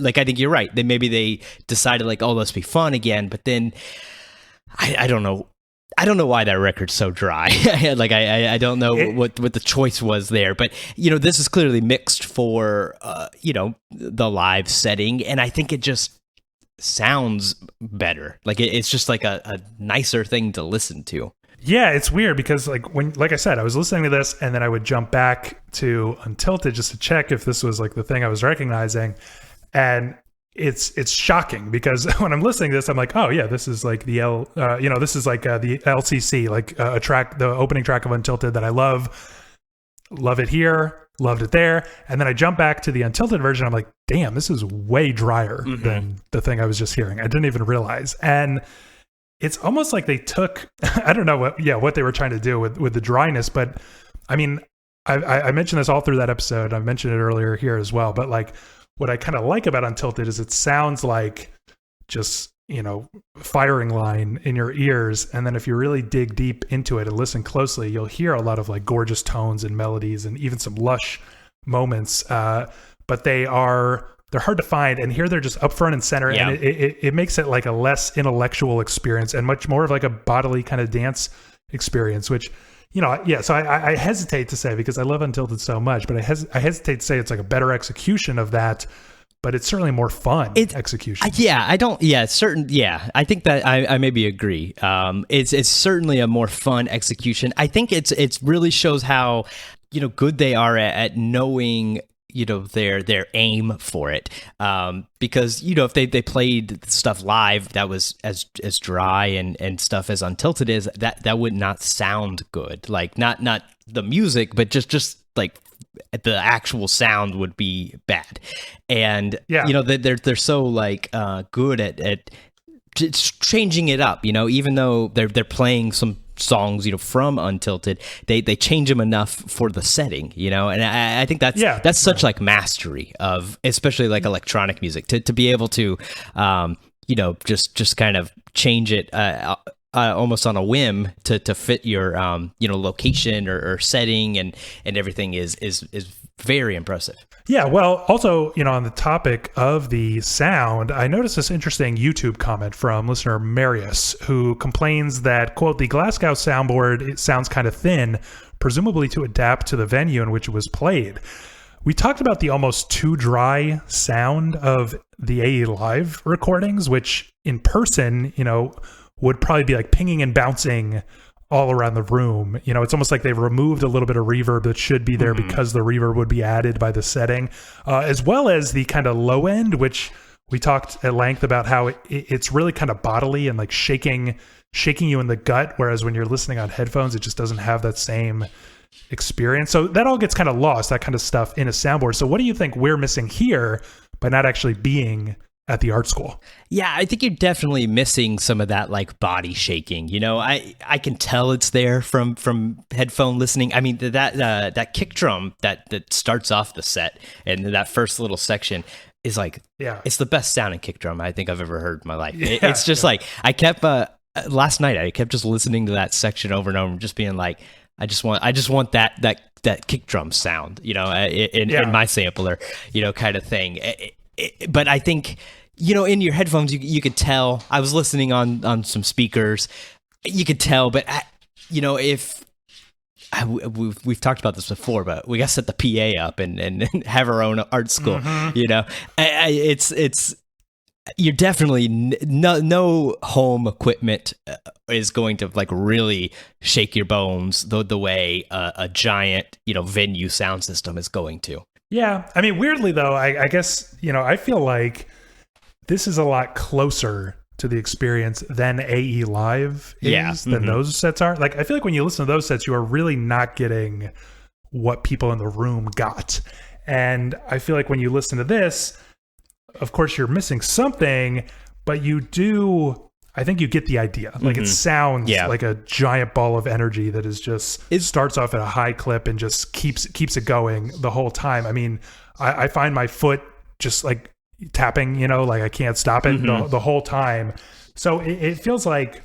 Like I think you're right. They decided like, oh, let's be fun again, but then I don't know. I don't know why that record's so dry. Like I don't know what the choice was there, but this is clearly mixed for the live setting, and I think it just sounds better. Like it's just like a nicer thing to listen to. Yeah, it's weird because like I said, I was listening to this and then I would jump back to Untilted just to check if this was like the thing I was recognizing, and it's shocking because when I'm listening to this, I'm like, oh yeah, this is like the this is like the LCC, like a track, the opening track of Untilted that I love it here, loved it there, and then I jump back to the Untilted version. I'm like, damn, this is way drier than the thing I was just hearing. I didn't even realize, and it's almost like they took, I don't know what they were trying to do with the dryness, but I mean, I mentioned this all through that episode. I mentioned it earlier here as well, but like, what I kind of like about Untilted is it sounds like just, firing line in your ears. And then if you really dig deep into it and listen closely, you'll hear a lot of like gorgeous tones and melodies and even some lush moments. But they're hard to find. And here they're just up front and center. Yeah. And it makes it like a less intellectual experience and much more of like a bodily kind of dance experience, which, so I hesitate to say, because I love Untilted so much, but I hesitate to say it's like a better execution of that, but it's certainly more fun execution. I think that I maybe agree. It's certainly a more fun execution. I think it's really shows how, good they are at knowing, their aim for it. Because, if they played stuff live that was as dry and stuff as Untilted is, that would not sound good. Like not the music, but just like the actual sound would be bad. And they're so like good at just changing it up, even though they're playing some songs, from Untilted, they change them enough for the setting, and I think that's such like mastery of especially like electronic music to be able to just kind of change it almost on a whim to fit your location or setting and everything is very impressive. Yeah, well, also, on the topic of the sound, I noticed this interesting YouTube comment from listener Marius, who complains that, quote, the Glasgow soundboard, it sounds kind of thin, presumably to adapt to the venue in which it was played. We talked about the almost too dry sound of the AE Live recordings, which in person, would probably be like pinging and bouncing all around the room. It's almost like they've removed a little bit of reverb that should be there because the reverb would be added by the setting, as well as the kind of low end, which we talked at length about how it's really kind of bodily and like shaking you in the gut. Whereas when you're listening on headphones, it just doesn't have that same experience. So that all gets kind of lost, that kind of stuff in a soundboard. So what do you think we're missing here by not actually being at the art school? Yeah, I think you're definitely missing some of that like body shaking. I can tell it's there from headphone listening. I mean, that kick drum that starts off the set and that first little section is like, it's the best sounding kick drum I think I've ever heard in my life. It's just like, I kept last night I kept just listening to that section over and over, just being like, I just want that kick drum sound, in my sampler, kind of thing. But I think, in your headphones, you could tell. I was listening on some speakers, you could tell. But if we've talked about this before, but we got to set the PA up and have our own art school. It's you're definitely no home equipment is going to like really shake your bones the way a giant venue sound system is going to. Yeah, I mean, weirdly though, I guess I feel like this is a lot closer to the experience than AE Live is than those sets are. Like, I feel like when you listen to those sets, you are really not getting what people in the room got. And I feel like when you listen to this, of course you're missing something, but you do, I think you get the idea. Like it sounds like a giant ball of energy that is just, it starts off at a high clip and just keeps it going the whole time. I mean, I find my foot just like tapping, like I can't stop it the whole time. So it feels like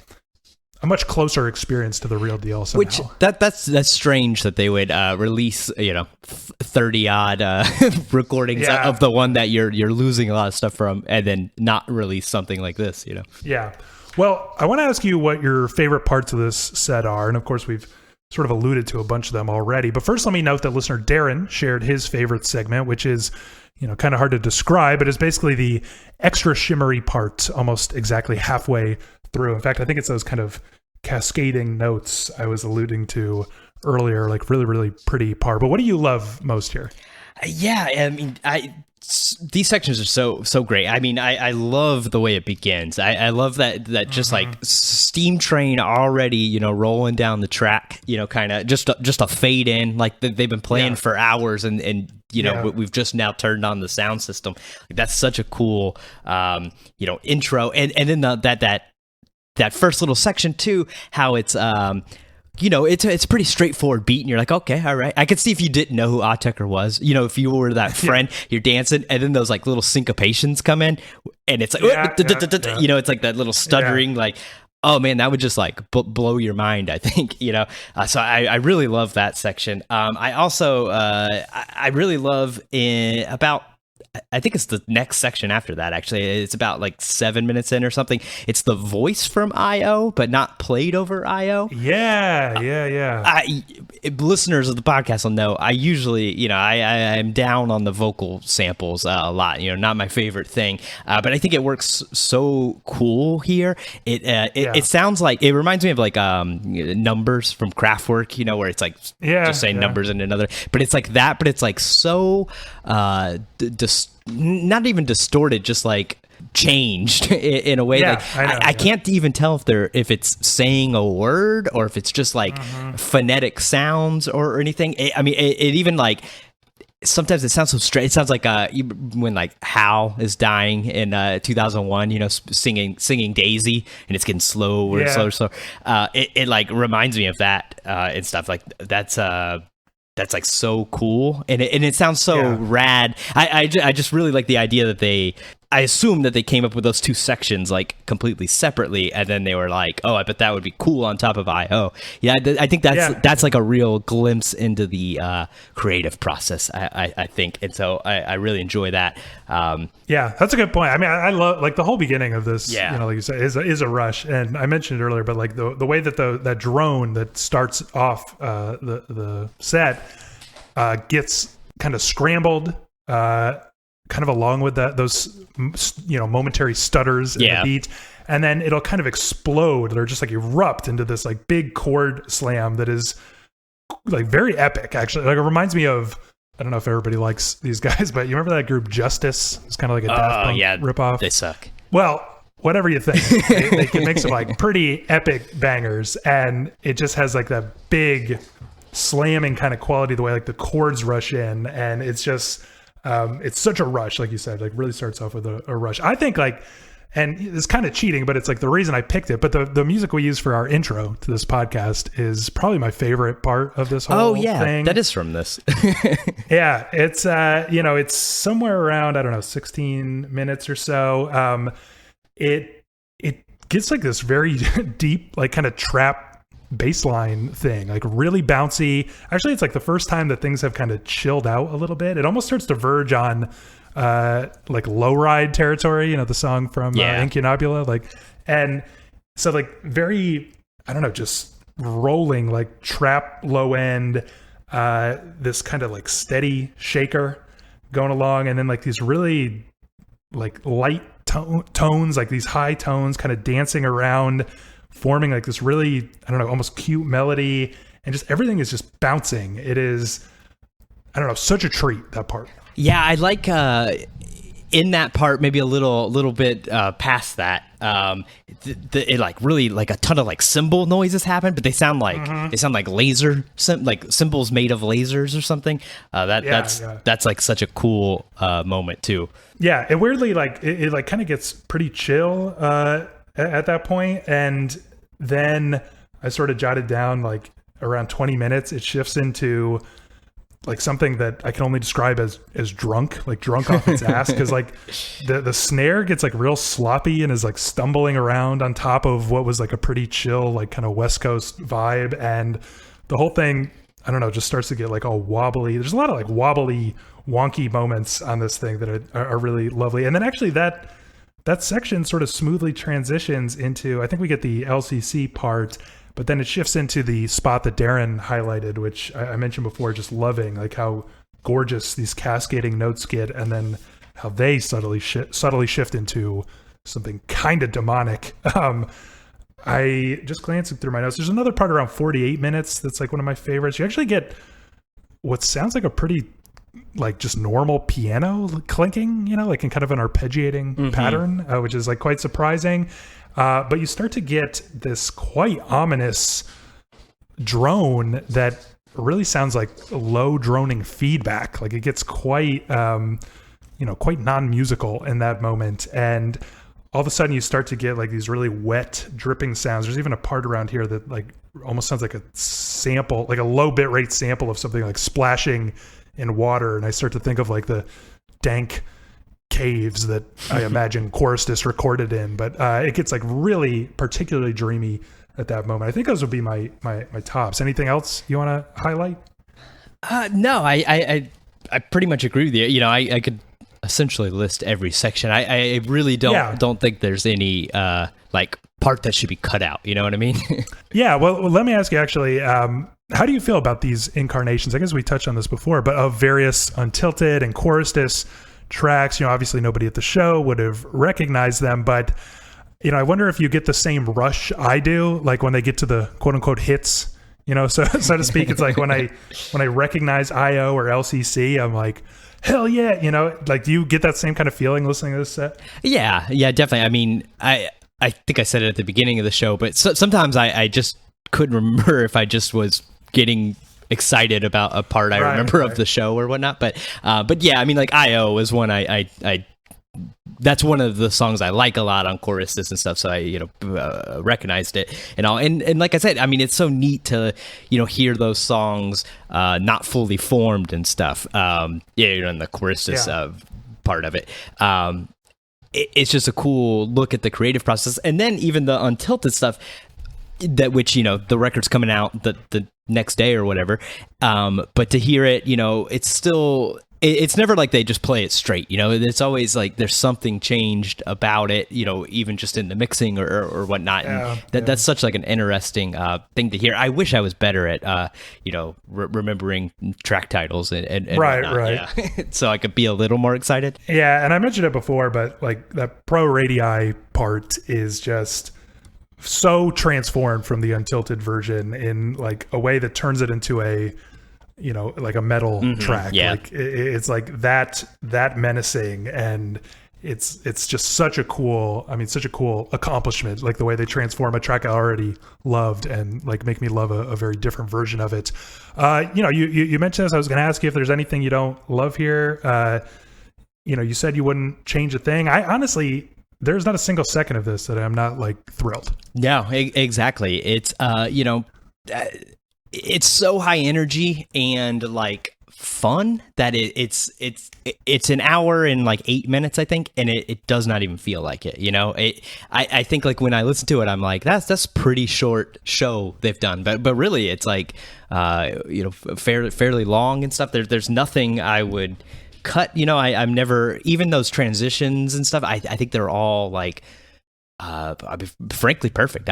a much closer experience to the real deal somehow. Which that's strange that they would release 30 odd recordings of the one that you're losing a lot of stuff from, and then not release something like this. Yeah. Well, I want to ask you what your favorite parts of this set are. And of course, we've sort of alluded to a bunch of them already. But first, let me note that listener Darren shared his favorite segment, which is, kind of hard to describe, but it's basically the extra shimmery part almost exactly halfway through. In fact, I think it's those kind of cascading notes I was alluding to earlier, like really, really pretty part. But what do you love most here? Yeah, I mean, these sections are so great. I mean, I love the way it begins. I love that just like steam train already, rolling down the track, kind of just a fade in, like they've been playing for hours, and we've just now turned on the sound system. Like, that's such a cool, intro, and then that first little section too, how it's it's a pretty straightforward beat, and you're like, okay, all right. I could see if you didn't know who Autechre was, if you were that friend, you're dancing, and then those like little syncopations come in, and it's like, it's like that little stuttering, like, oh man, that would just like blow your mind, I think, So I really love that section. I also, I really love I think it's the next section after that, actually. It's about like 7 minutes in or something. It's the voice from I.O., but not played over I.O. Yeah. Listeners of the podcast will know, I usually, I'm down on the vocal samples a lot, not my favorite thing. But I think it works so cool here. It sounds like, it reminds me of like numbers from Kraftwerk, where it's like just saying numbers in another. But it's like that, but it's like so not even distorted, just like changed in a way. I can't even tell if it's saying a word or if it's just like phonetic sounds or anything. It even like, sometimes it sounds so straight. It sounds like when like Hal is dying in 2001, singing Daisy, and it's getting slower and slower. It like reminds me of that and stuff. Like that's like so cool, and it sounds so rad. I just really like the idea that I assume that they came up with those two sections like completely separately, and then they were like, oh, I bet that would be cool on top of I.O. Yeah, I think that's like a real glimpse into the creative process, I think, and so I really enjoy that. That's a good point. I mean, I love like the whole beginning of this. Like you said, is a rush, and I mentioned it earlier, but like the way that that drone that starts off the set gets kind of scrambled. Kind of along with those momentary stutters in the beat, and then it'll kind of explode or just like erupt into this like big chord slam that is like very epic, actually. Like, it reminds me of, I don't know if everybody likes these guys, but you remember that group Justice? It's kind of like a Daft Punk ripoff. They suck. Well, whatever you think, they can make some like pretty epic bangers, and it just has like that big slamming kind of quality, the way like the chords rush in, and it's just it's such a rush, like you said, like really starts off with a rush. I think like, and it's kind of cheating, but it's like the reason I picked it, but the music we use for our intro to this podcast is probably my favorite part of this whole thing. That is from this. It's it's somewhere around, I don't know, 16 minutes or so. It gets like this very deep, like kind of trap baseline thing, like really bouncy. Actually, it's like the first time that things have kind of chilled out a little bit. It almost starts to verge on like Lowride territory, the song from Incunabula, like, and so like very, I don't know, just rolling like trap low end, this kind of like steady shaker going along, and then like these really like light tones, like these high tones kind of dancing around, forming like this really, I don't know, almost cute melody, and just everything is just bouncing. It is, I don't know, such a treat, that part. Yeah, I like in that part, maybe a little bit past that. It like really like a ton of like cymbal noises happen, but they sound like laser, like cymbals made of lasers or something. That's like such a cool moment too. Yeah, it weirdly like it like kind of gets pretty chill at that point, and then I sort of jotted down like around 20 minutes it shifts into like something that I can only describe as drunk off its ass, because like the snare gets like real sloppy and is like stumbling around on top of what was like a pretty chill like kind of West Coast vibe, and the whole thing, I don't know, just starts to get like all wobbly. There's a lot of like wobbly, wonky moments on this thing that are really lovely. And then actually that that section sort of smoothly transitions into, I think we get the LCC part, but then it shifts into the spot that Darren highlighted, which I mentioned before, just loving, like how gorgeous these cascading notes get, and then how they subtly shift into something kind of demonic. I just glancing through my notes, there's another part around 48 minutes that's like one of my favorites. You actually get what sounds like a pretty like just normal piano clinking, like in kind of an arpeggiating pattern, which is like quite surprising. But you start to get this quite ominous drone that really sounds like low droning feedback. Like it gets quite, quite non-musical in that moment. And all of a sudden you start to get like these really wet dripping sounds. There's even a part around here that like almost sounds like a sample, like a low bit rate sample of something like splashing in water. And I start to think of like the dank caves that I imagine Chorustis recorded in, but it gets like really particularly dreamy at that moment. I think those would be my tops. Anything else you want to highlight? No, I pretty much agree with you. I could essentially list every section. I really don't think there's any like part that should be cut out. You know what I mean? Yeah. Well, let me ask you actually, how do you feel about these incarnations? I guess we touched on this before, but of various Untilted and Chorustis tracks, obviously nobody at the show would have recognized them, but I wonder if you get the same rush I do, like when they get to the quote unquote hits, so to speak. It's like when I recognize IO or LCC, I'm like, hell yeah, like, do you get that same kind of feeling listening to this set? Yeah, definitely. I mean, I think I said it at the beginning of the show, but sometimes I just couldn't remember if I just was getting excited about a part I remember of the show or whatnot. But yeah, I mean, like IO is one I that's one of the songs I like a lot on Chorustis and stuff. So I, recognized it and all. And like I said, I mean, it's so neat to, hear those songs not fully formed and stuff. And the Chorustis part of it. It's just a cool look at the creative process. And then even the Untilted stuff, that which the record's coming out the next day or whatever, but to hear it, it's still, it's never like they just play it straight. It's always like there's something changed about it, even just in the mixing or whatnot. And that's such like an interesting thing to hear. I wish I was better at remembering track titles and right. Yeah. So I could be a little more excited. Yeah, and I mentioned it before, but like that Pro Radii part is just so transformed from the Untilted version in like a way that turns it into a like a metal track. Like it's like that menacing, and it's just such a cool accomplishment, like the way they transform a track I already loved and like make me love a very different version of it. You mentioned this. I was going to ask you if there's anything you don't love here. You said you wouldn't change a thing. I honestly, there's not a single second of this that I'm not like thrilled. Yeah, exactly. It's it's so high energy and like fun that it's an hour and like 8 minutes, I think, and it does not even feel like it. I think like when I listen to it, I'm like, that's pretty short show they've done, but really it's like fairly long and stuff. There's nothing I would cut. I'm never, even those transitions and stuff, I think they're all like frankly perfect.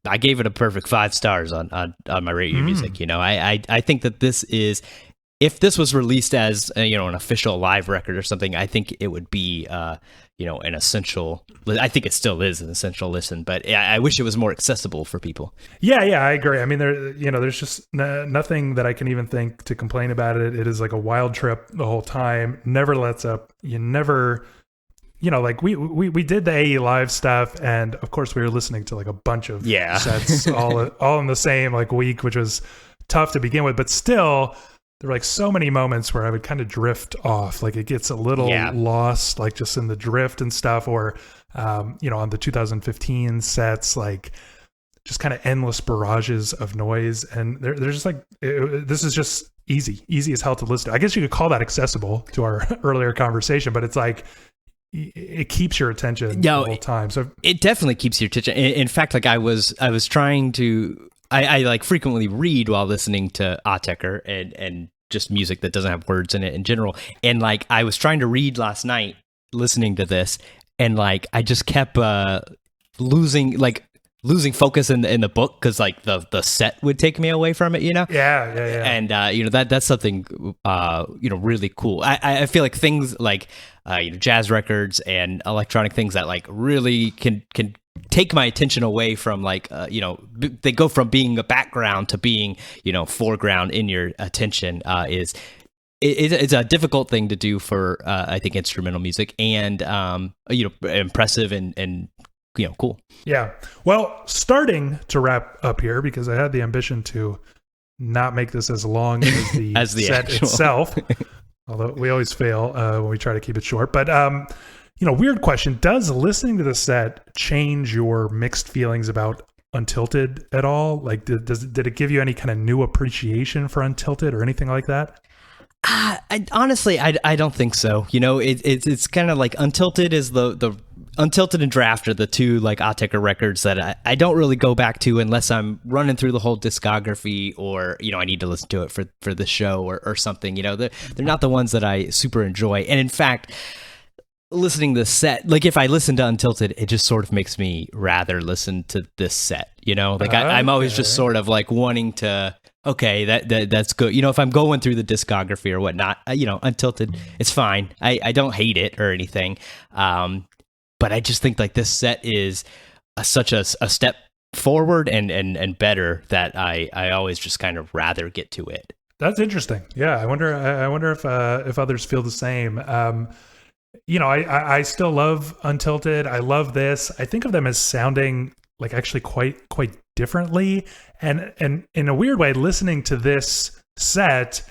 I gave it a perfect 5 stars on my Rate Your Music. I think that this is, if this was released as an official live record or something, I think it would be an essential. I think it still is an essential listen, but I wish it was more accessible for people. Yeah, I agree. I mean, there's just nothing that I can even think to complain about it. It is like a wild trip the whole time. Never lets up. You never. Like we did the AE live stuff, and of course we were listening to like a bunch of sets all in the same like week, which was tough to begin with. But still, there were like so many moments where I would kind of drift off. Like it gets a little lost, like just in the drift and stuff, or on the 2015 sets, like just kind of endless barrages of noise. And there's just like this is just easy as hell to listen to. I guess you could call that accessible to our earlier conversation, but it's like, it keeps your attention the whole time. So it definitely keeps your attention. In fact, like I was trying to, I like frequently read while listening to Autechre and just music that doesn't have words in it in general. And like I was trying to read last night listening to this, and like I just kept losing focus in the book because like the set would take me away from it, you know. Yeah. And that's something really cool. I feel like things like jazz records and electronic things that like really can take my attention away from like they go from being a background to being foreground in your attention. It's a difficult thing to do for I think instrumental music, and impressive and cool. Yeah. Well, starting to wrap up here, because I had the ambition to not make this as long as the, as the set actual. itself, although we always fail when we try to keep it short. But, weird question. Does listening to the set change your mixed feelings about Untilted at all? Like, did it give you any kind of new appreciation for Untilted or anything like that? Honestly, I don't think so. It's kind of like Untilted is the Untilted and Draft are the two like Autechre records that I don't really go back to unless I'm running through the whole discography, or I need to listen to it for the show or something. They're not the ones that I super enjoy. And in fact, listening to the set, like if I listen to Untilted, it just sort of makes me rather listen to this set. I'm always just sort of like wanting to. Okay, that's good. If I'm going through the discography or whatnot, Untilted, it's fine. I don't hate it or anything. But I just think like this set is such a step forward and better that I always just kind of rather get to it. That's interesting. Yeah, I wonder if others feel the same. I still love Untilted. I love this. I think of them as sounding like actually quite differently, and in a weird way, listening to this set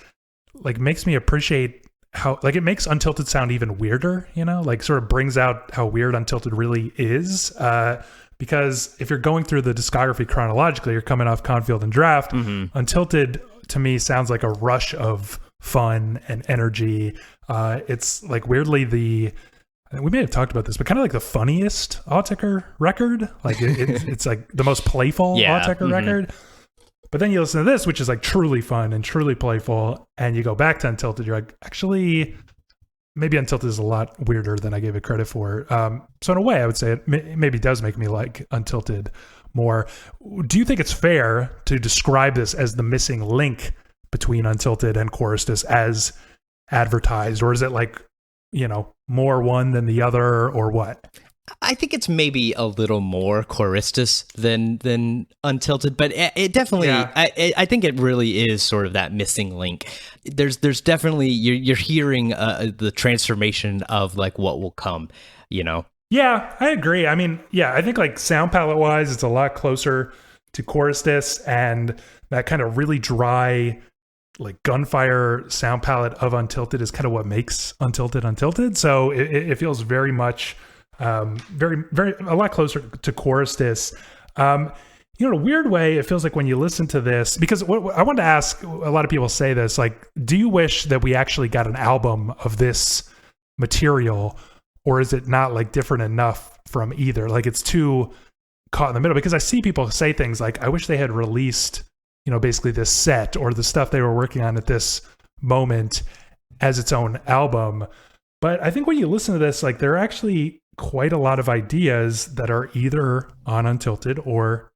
like makes me appreciate how like it makes Untilted sound even weirder, like sort of brings out how weird Untilted really is. Because if you're going through the discography chronologically, you're coming off Cornfield and Draft. Mm-hmm. Untilted to me sounds like a rush of fun and energy. It's like weirdly we may have talked about this, but kind of like the funniest Autechre record. Like it's like the most playful Autechre record. But then you listen to this, which is like truly fun and truly playful, and you go back to Untilted, you're like, actually, maybe Untilted is a lot weirder than I gave it credit for. So in a way, I would say it maybe does make me like Untilted more. Do you think it's fair to describe this as the missing link between Untilted and Chorustus as advertised, or is it like, more one than the other, or what? I think it's maybe a little more Chorustus than Untilted, but it definitely, I think it really is sort of that missing link. There's definitely, you're hearing the transformation of like what will come, Yeah, I agree. I mean, I think like sound palette wise, it's a lot closer to Chorustus, and that kind of really dry, like gunfire sound palette of Untilted is kind of what makes Untilted. So it feels very much very a lot closer to Chorustus. In a weird way, it feels like when you listen to this, because what I wanted to ask, a lot of people say this, like, do you wish that we actually got an album of this material, or is it not like different enough from either? Like it's too caught in the middle, because I see people say things like, I wish they had released basically this set or the stuff they were working on at this moment as its own album. But I think when you listen to this, like there are actually quite a lot of ideas that are either on Untilted or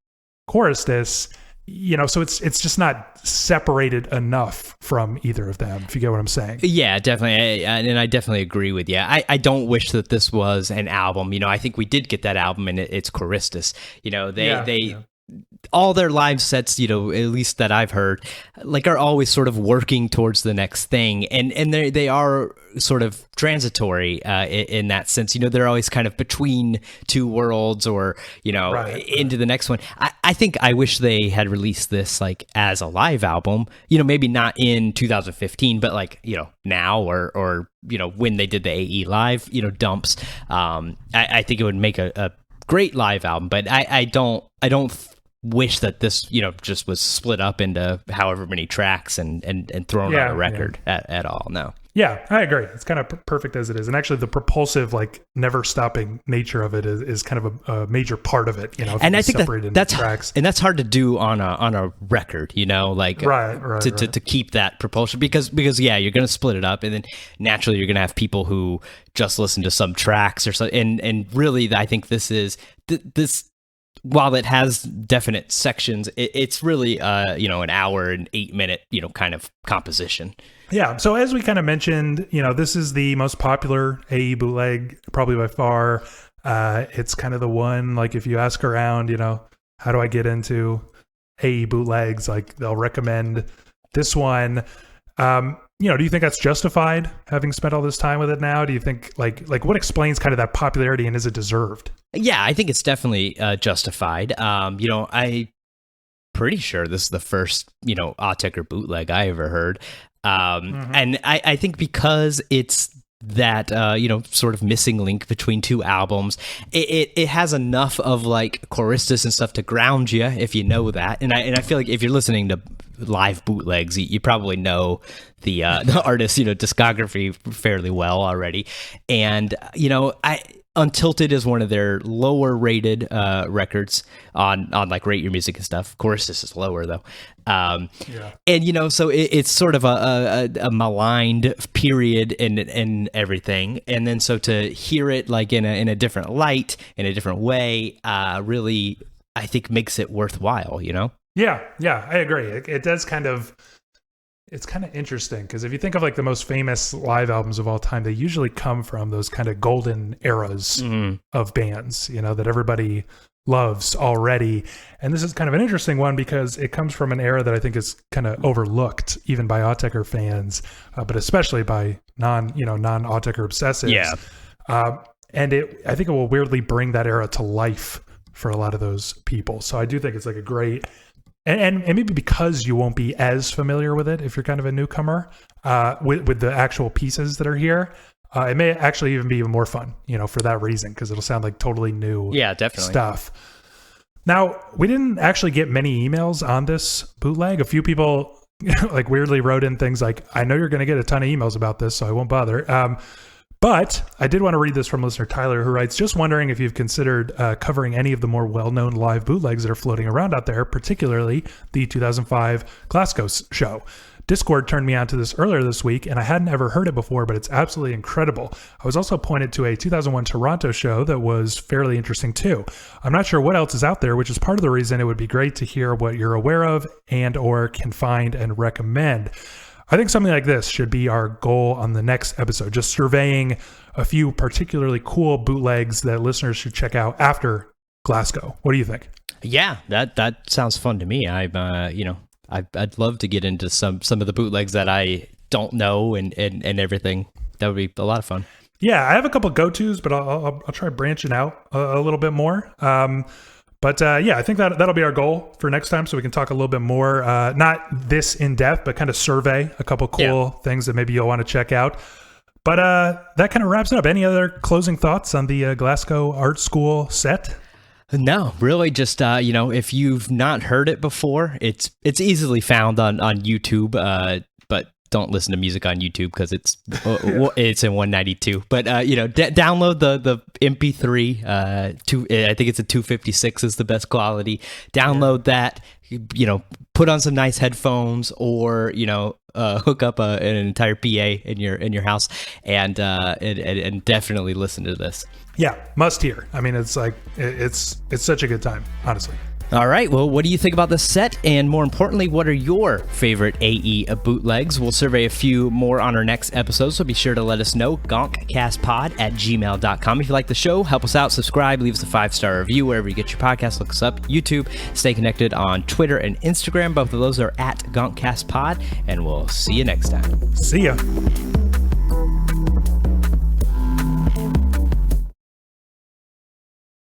Chorustus, so it's just not separated enough from either of them, if you get what I'm saying. Yeah, definitely. And I definitely agree with you. I don't wish that this was an album. I think we did get that album, and it's Chorustus. They all their live sets, at least that I've heard, like are always sort of working towards the next thing, and they are sort of transitory in that sense. They're always kind of between two worlds, or into the next one. I think I wish they had released this like as a live album. Maybe not in 2015, but like now or when they did the AE live dumps. I think it would make a great live album, but I don't wish that this just was split up into however many tracks and thrown on a record at all. No. Yeah, I agree. It's kind of perfect as it is. And actually the propulsive, like never stopping nature of it is kind of a major part of it, And I think that's tracks. And that's hard to do on a record, like right. To keep that propulsion because yeah, you're going to split it up and then naturally you're going to have people who just listen to some tracks or so. And really I think this is this, while it has definite sections, it's really, an hour and 8 minute, kind of composition. Yeah. So as we kind of mentioned, this is the most popular AE bootleg, probably by far. It's kind of the one, like if you ask around, how do I get into AE bootlegs? Like they'll recommend this one. Do you think that's justified having spent all this time with it now? Do you think like what explains kind of that popularity and is it deserved? Yeah, I think it's definitely justified. I'm pretty sure this is the first, Autechre bootleg I ever heard. And I think because it's that, sort of missing link between two albums, it has enough of like choristas and stuff to ground you if you know that. And I feel like if you're listening to live bootlegs, you probably know the artist's, discography fairly well already. And, Untilted is one of their lower rated records on like Rate Your Music and stuff. Of course, this is lower though. And so it's sort of a maligned period in everything. And then so to hear it like in a different light, in a different way, really I think makes it worthwhile. Yeah, I agree. It does kind of. It's kind of interesting because if you think of like the most famous live albums of all time, they usually come from those kind of golden eras of bands, that everybody loves already. And this is kind of an interesting one because it comes from an era that I think is kind of overlooked even by Autechre fans, but especially by non-Autechre obsessives. Yeah. And I think it will weirdly bring that era to life for a lot of those people. So I do think it's like a great... And maybe because you won't be as familiar with it if you're kind of a newcomer with the actual pieces that are here, it may actually even be even more fun, for that reason, because it'll sound like totally new stuff. Now, we didn't actually get many emails on this bootleg. A few people like weirdly wrote in things like, I know you're going to get a ton of emails about this, so I won't bother. But I did want to read this from listener Tyler, who writes, just wondering if you've considered covering any of the more well-known live bootlegs that are floating around out there, particularly the 2005 Glasgow show. Discord turned me on to this earlier this week, and I hadn't ever heard it before, but it's absolutely incredible. I was also pointed to a 2001 Toronto show that was fairly interesting too. I'm not sure what else is out there, which is part of the reason it would be great to hear what you're aware of and or can find and recommend. I think something like this should be our goal on the next episode, just surveying a few particularly cool bootlegs that listeners should check out after Glasgow. What do you think? Yeah, that sounds fun to me. I'd love to get into some of the bootlegs that I don't know and everything. That would be a lot of fun. Yeah, I have a couple go-tos, but I'll try branching out a little bit more. But I think that'll be our goal for next time, so we can talk a little bit more, not this in depth, but kind of survey a couple cool things that maybe you'll want to check out. But that kind of wraps it up. Any other closing thoughts on the Glasgow Art School set? No, really just, if you've not heard it before, it's easily found on YouTube, but don't listen to music on YouTube because it's in 192. But download the MP3. I think it's a 256 is the best quality. Download that. Put on some nice headphones, or hook up an entire PA in your house, and definitely listen to this. Yeah, must hear. I mean, it's like it's such a good time, honestly. All right, well, what do you think about this set? And more importantly, what are your favorite AE bootlegs? We'll survey a few more on our next episode, so be sure to let us know. GONKCastPod@gmail.com. If you like the show, help us out, subscribe, leave us a 5-star review wherever you get your podcast. Look us up, YouTube. Stay connected on Twitter and Instagram. Both of those are @GONKCastPod, and we'll see you next time. See ya.